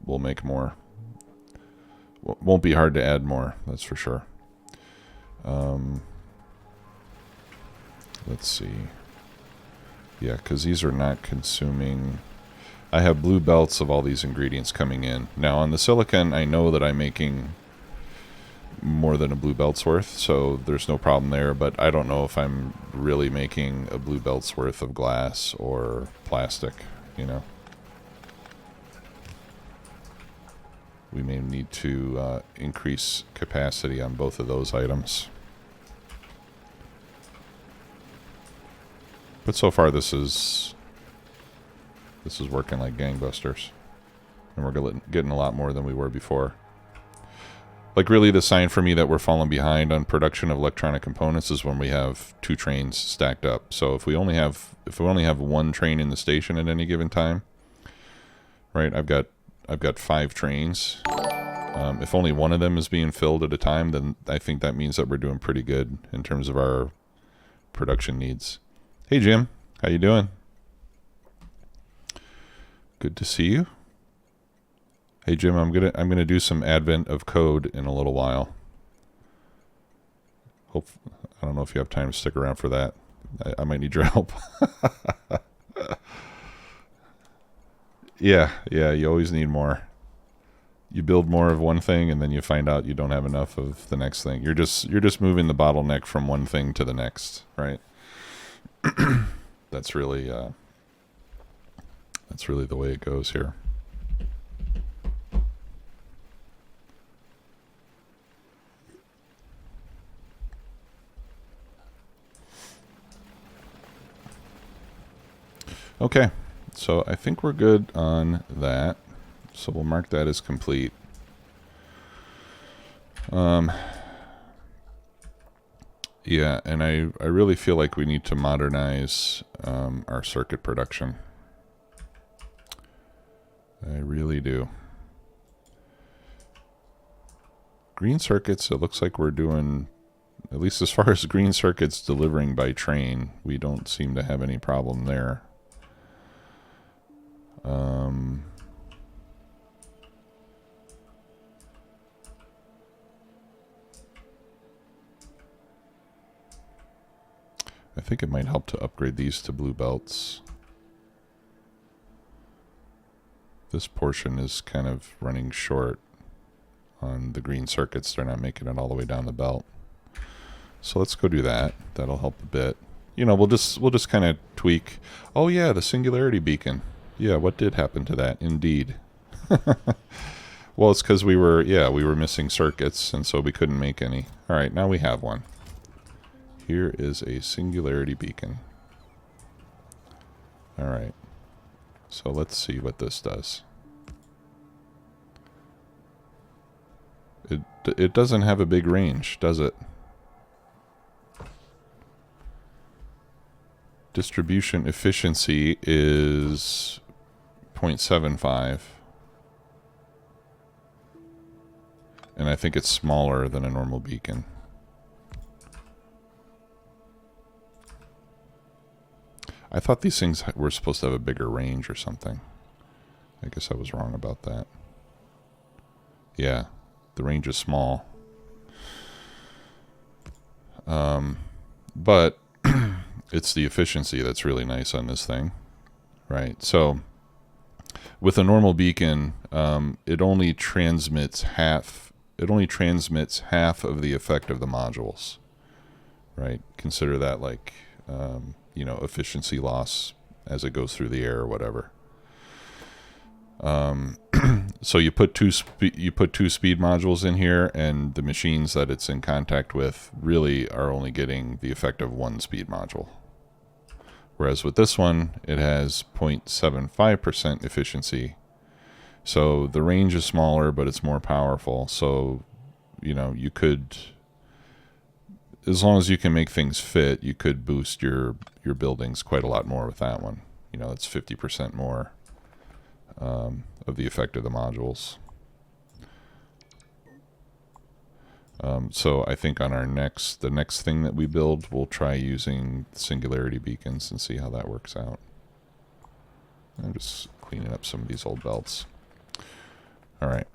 make more. Won't be hard to add more, that's for sure. Let's see. Yeah, because these are not consuming. I have blue belts of all these ingredients coming in. Now on the silicon, I know that I'm making more than a blue belt's worth, so there's no problem there, but I don't know if I'm really making a blue belt's worth of glass or plastic, you know. We may need to increase capacity on both of those items. But so far this is working like gangbusters. And we're getting a lot more than we were before. Like really the sign for me that we're falling behind on production of electronic components is when we have 2 trains stacked up. So if we only have one train in the station at any given time, right? I've got 5 trains. If only one of them is being filled at a time, then I think that means that we're doing pretty good in terms of our production needs. Hey Jim, how you doing? Good to see you. Hey Jim, I'm gonna do some advent of code in a little while. I don't know if you have time to stick around for that. I might need your help. Yeah, you always need more. You build more of one thing and then you find out you don't have enough of the next thing. You're just moving the bottleneck from one thing to the next, right? That's really the way it goes here. Okay, so I think we're good on that. So we'll mark that as complete. Yeah, and I really feel like we need to modernize our circuit production. I really do. Green circuits, it looks like we're doing, at least as far as green circuits delivering by train, we don't seem to have any problem there. I think it might help to upgrade these to blue belts. This portion is kind of running short on the green circuits. They're not making it all the way down the belt. So let's go do that. That'll help a bit. You know, we'll just kind of tweak. Oh yeah, the singularity beacon. Yeah, what did happen to that? Indeed. Well, it's because we were missing circuits, and so we couldn't make any. All right, now we have one. Here is a singularity beacon. All right. So let's see what this does. It doesn't have a big range, does it? Distribution efficiency is 0.75. And I think it's smaller than a normal beacon. I thought these things were supposed to have a bigger range or something. I guess I was wrong about that. Yeah, the range is small. But it's the efficiency that's really nice on this thing, right? So with a normal beacon, it only transmits half. It only transmits half of the effect of the modules, right? Consider that like you know, efficiency loss as it goes through the air or whatever. So you put two speed modules in here, and the machines that it's in contact with really are only getting the effect of one speed module. Whereas with this one, it has 0.75% efficiency. So the range is smaller, but it's more powerful. So, you know, you could, as long as you can make things fit, you could boost your buildings quite a lot more with that one. You know, it's 50% more of the effect of the modules. So I think on the next thing that we build, we'll try using singularity beacons and see how that works out. I'm just cleaning up some of these old belts. All right.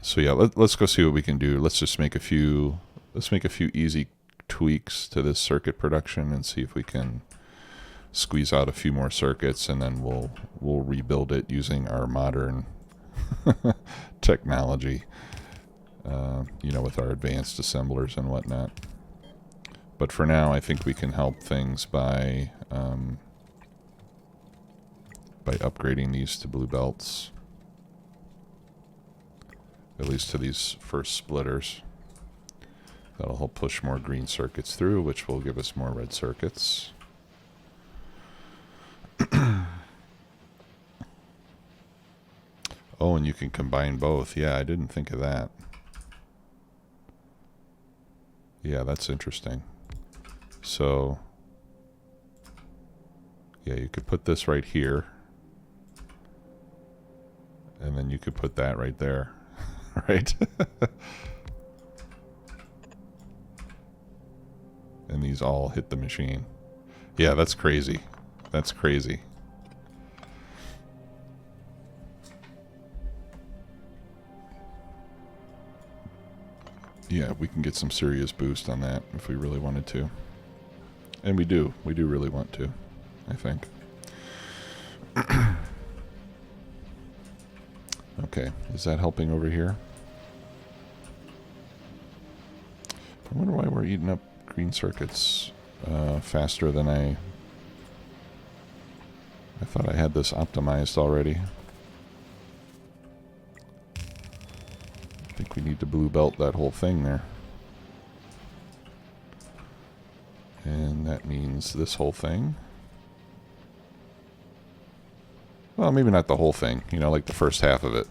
So yeah, let's go see what we can do. Let's just make a few easy tweaks to this circuit production and see if we can squeeze out a few more circuits, and then we'll rebuild it using our modern technology, you know, with our advanced assemblers and whatnot. But for now, I think we can help things by upgrading these to blue belts, at least to these first splitters. That'll help push more green circuits through, which will give us more red circuits. Oh, and you can combine both. Yeah, I didn't think of that. Yeah, that's interesting. So, yeah, you could put this right here. And then you could put that right there. Right? And these all hit the machine. Yeah, that's crazy. That's crazy. Yeah, we can get some serious boost on that if we really wanted to. And we do. We do really want to, I think. Okay, is that helping over here? I wonder why we're eating up green circuits faster than I thought I had this optimized already. I think we need to blue belt that whole thing there. And that means this whole thing. Well, maybe not the whole thing, you know, like the first half of it.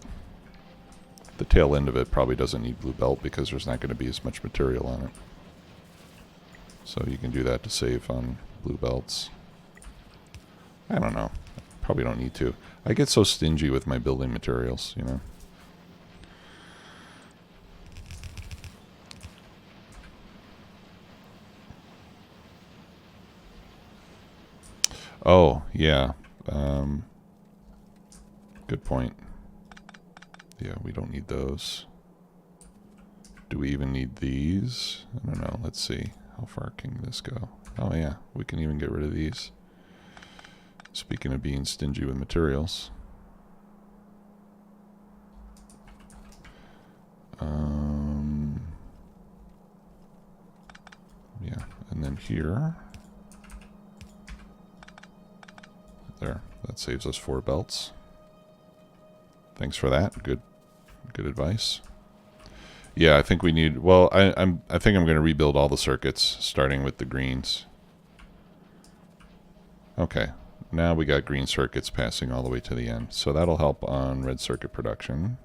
the tail end of it probably doesn't need blue belt because there's not going to be as much material on it. So you can do that to save on blue belts. I don't know. Probably don't need to. I get so stingy with my building materials, you know. Oh, yeah. Good point. Yeah, we don't need those. Do we even need these? I don't know. Let's see. How far can this go? Oh, yeah. We can even get rid of these. Speaking of being stingy with materials. Yeah, and then here. There. That saves us 4 belts. Thanks for that. Good advice. Yeah, I think we need. Well, I think I'm going to rebuild all the circuits, starting with the greens. Okay, now we got green circuits passing all the way to the end, so that'll help on red circuit production.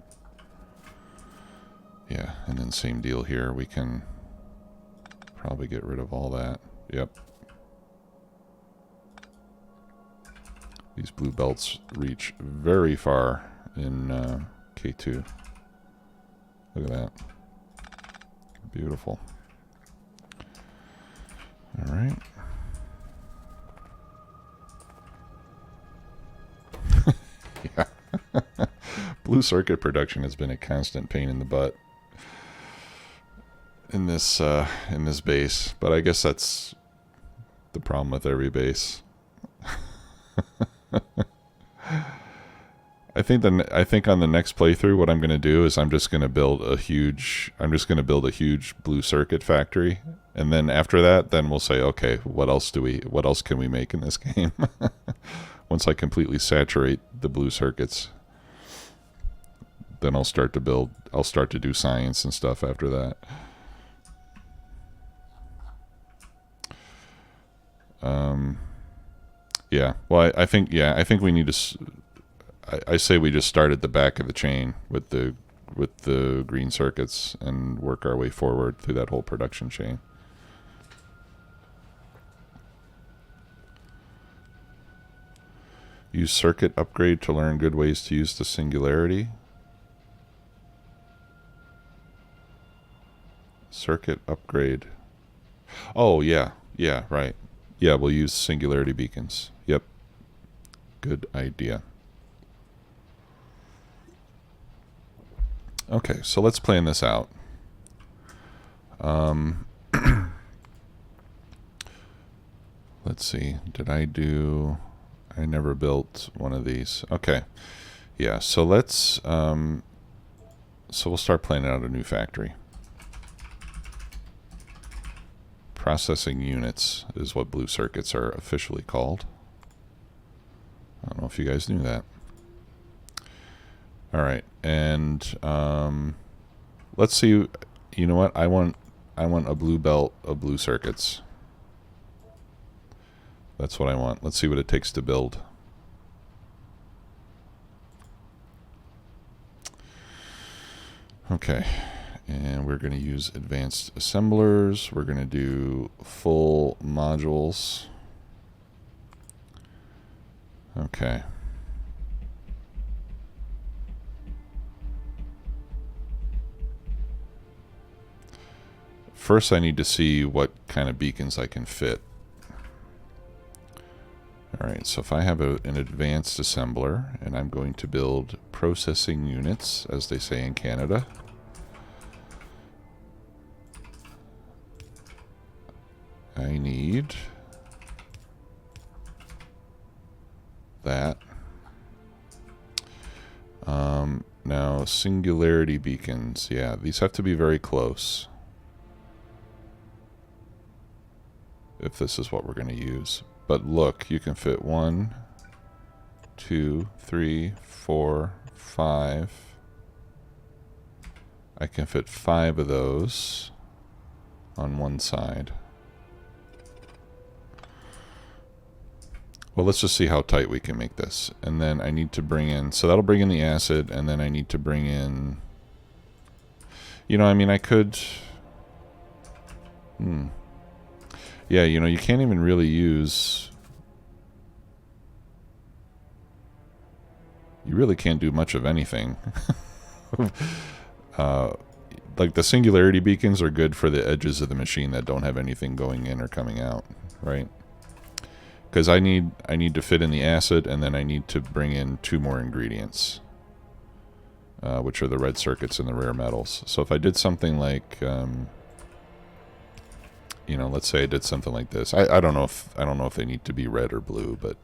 Yeah, and then same deal here. We can probably get rid of all that. Yep. These blue belts reach very far in K2. Look at that. Beautiful. All right. Yeah. Blue circuit production has been a constant pain in the butt in this base, but I guess that's the problem with every base. I think on the next playthrough, what I'm going to do is I'm just going to build a huge blue circuit factory, and then after that, then we'll say, okay, what else can we make in this game? Once I completely saturate the blue circuits, then I'll start to do science and stuff after that. Yeah. Well, I think we need to. I say we just start at the back of the chain with the green circuits and work our way forward through that whole production chain. Use circuit upgrade to learn good ways to use the singularity. Circuit upgrade. Oh, yeah. Yeah, right. Yeah, we'll use singularity beacons. Yep. Good idea. Okay, so let's plan this out. Let's see. I never built one of these. Okay. Yeah, so let's so we'll start planning out a new factory. Processing units is what blue circuits are officially called. I don't know if you guys knew that. All right, and let's see. You know what? I want a blue belt of blue circuits. That's what I want. Let's see what it takes to build. Okay, and we're going to use advanced assemblers. We're going to do full modules. Okay. First, I need to see what kind of beacons I can fit. All right, so if I have an advanced assembler, and I'm going to build processing units, as they say in Canada. I need that. Now, singularity beacons. Yeah, these have to be very close if this is what we're going to use. But look, you can fit 1, 2, 3, 4, 5. I can fit 5 of those on one side. Well, let's just see how tight we can make this. And then I need to bring in, so that'll bring in the acid, and then I need to bring in You know, I mean, I could... Yeah, you know, you can't even really use... You really can't do much of anything. Like, the singularity beacons are good for the edges of the machine that don't have anything going in or coming out, right? Because I need to fit in the acid, and then I need to bring in 2 more ingredients, which are the red circuits and the rare metals. So if I did something like, you know, let's say I did something like this. I don't know if they need to be red or blue, but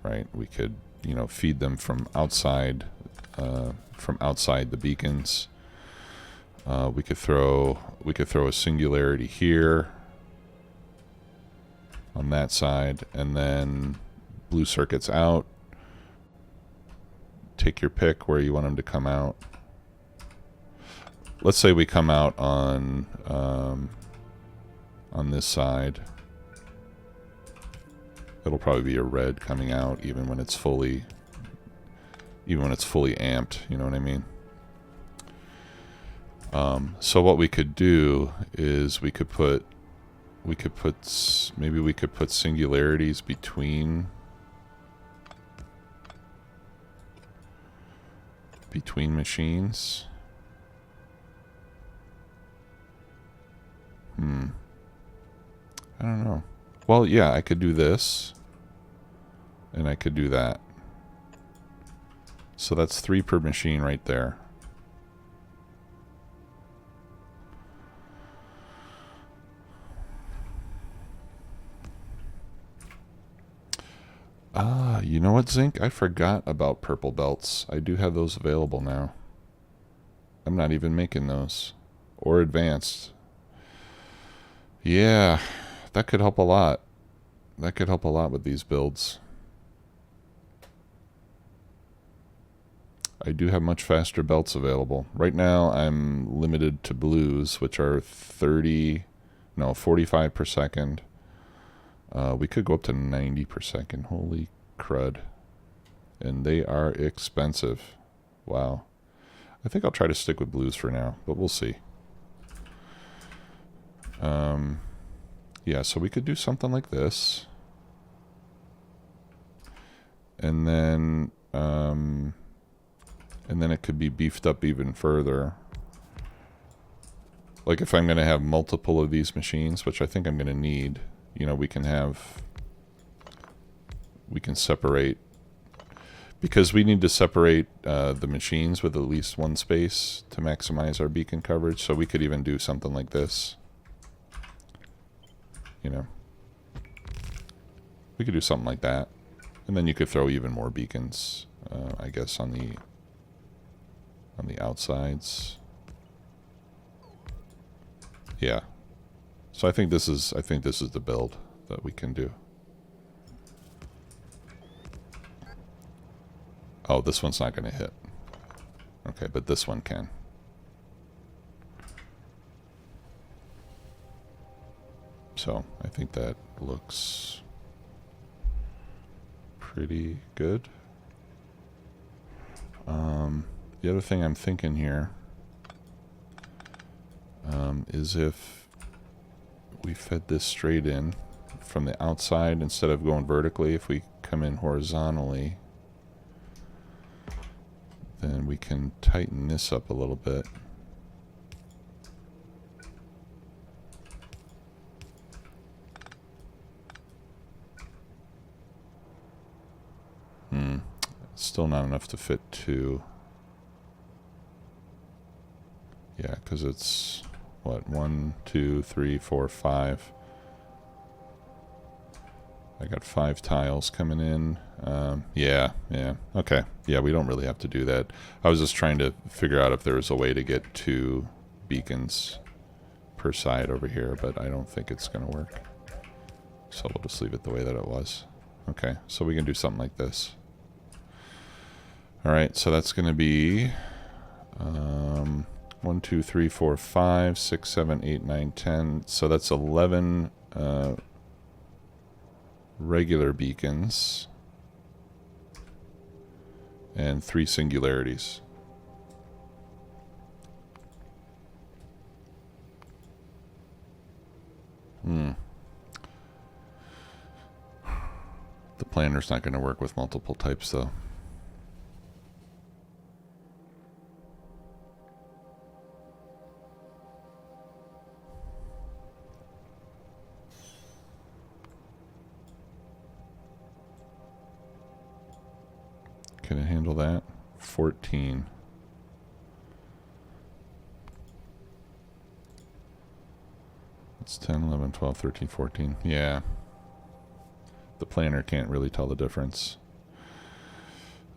right, we could, you know, feed them from outside the beacons. We could throw a singularity here on that side, and then blue circuits out. Take your pick where you want them to come out. Let's say we come out on this side. It'll probably be a red coming out even when it's fully amped, you know what I mean? So what we could do is maybe we could put singularities between machines. I don't know. Well, yeah, I could do this, and I could do that. So that's 3 per machine right there. You know what, Zinc? I forgot about purple belts. I do have those available now. I'm not even making those. Or advanced. Yeah, that could help a lot. That could help a lot with these builds. I do have much faster belts available. Right now, I'm limited to blues, which are 45 per second. We could go up to 90 per second. Holy crud. And they are expensive. Wow. I think I'll try to stick with blues for now, but we'll see. Yeah, so we could do something like this. And then it could be beefed up even further. Like if I'm going to have multiple of these machines, which I think I'm going to need, you know, we can separate, because we need to separate the machines with at least 1 space to maximize our beacon coverage. So we could even do something like this. You know, we could do something like that. And then you could throw even more beacons, I guess, on the outsides. Yeah. So I think this is the build that we can do. Oh, this one's not going to hit. Okay, but this one can. So I think that looks pretty good. The other thing I'm thinking here is if we fed this straight in from the outside instead of going vertically, if we come in horizontally, then we can tighten this up a little bit. Still not enough to fit 2. Yeah, because it's, what, 1, 2, 3, 4, 5. I got 5 tiles coming in. Yeah. Okay. Yeah, we don't really have to do that. I was just trying to figure out if there was a way to get 2 beacons per side over here, but I don't think it's going to work. So we'll just leave it the way that it was. Okay, so we can do something like this. Alright, so that's going to be 1, 2, 3, 4, 5, 6, 7, 8, 9, 10. So that's 11 regular beacons and 3 singularities. The planner's not going to work with multiple types, though. Can it handle that? 14. It's 10, 11, 12, 13, 14. Yeah. The planner can't really tell the difference.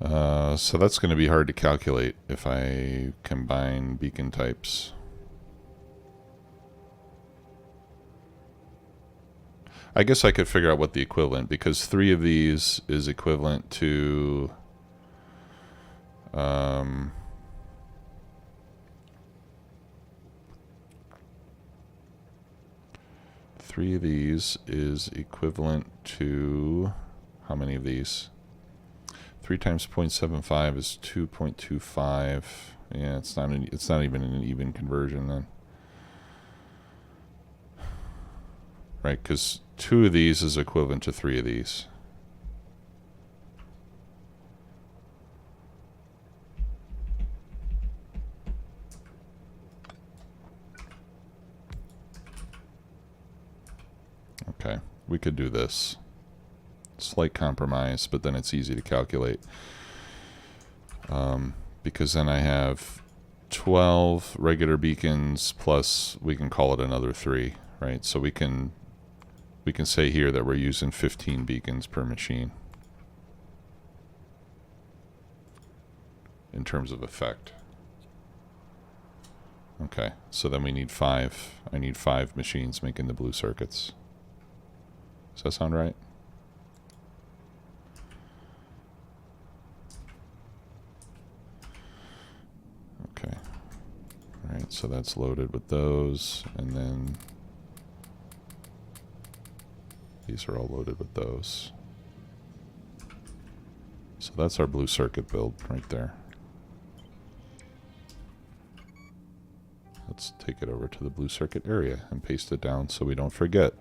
So that's going to be hard to calculate if I combine beacon types. I guess I could figure out what the equivalent, because 3 of these is equivalent to 3 of these is equivalent to, how many of these? 3 times 0.75 is 2.25. Yeah, it's not even an even conversion then. Right, because 2 of these is equivalent to 3 of these. Okay, we could do this. Slight compromise, but then it's easy to calculate. Because then I have 12 regular beacons plus we can call it another 3, right? So we can say here that we're using 15 beacons per machine in terms of effect. Okay, so then we need 5. I need 5 machines making the blue circuits. Does that sound right? Okay. All right, so that's loaded with those, and then these are all loaded with those. So that's our blue circuit build right there. Let's take it over to the blue circuit area and paste it down so we don't forget.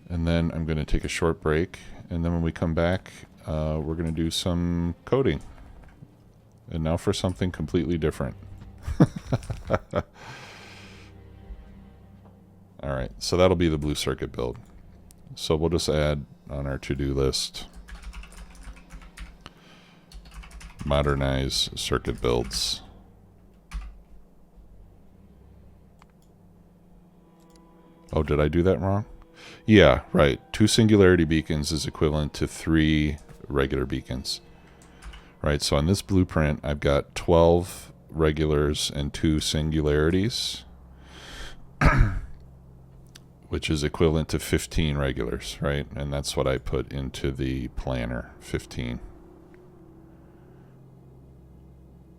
And then I'm going to take a short break, and then when we come back, we're going to do some coding. And now for something completely different. All right, so that'll be the blue circuit build. So we'll just add on our to-do list, modernize circuit builds. Oh, did I do that wrong? Yeah, right. 2 singularity beacons is equivalent to 3 regular beacons. Right, so on this blueprint, I've got 12 regulars and 2 singularities, which is equivalent to 15 regulars, right? And that's what I put into the planner, 15.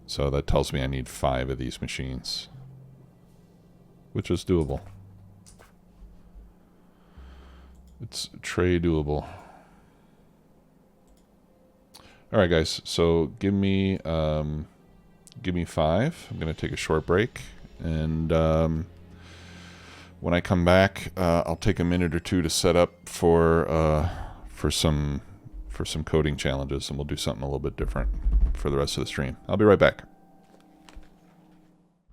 So that tells me I need 5 of these machines, which is doable. It's tray doable. All right, guys. So give me 5. I'm going to take a short break, and when I come back, I'll take a minute or 2 to set up for some coding challenges, and we'll do something a little bit different for the rest of the stream. I'll be right back.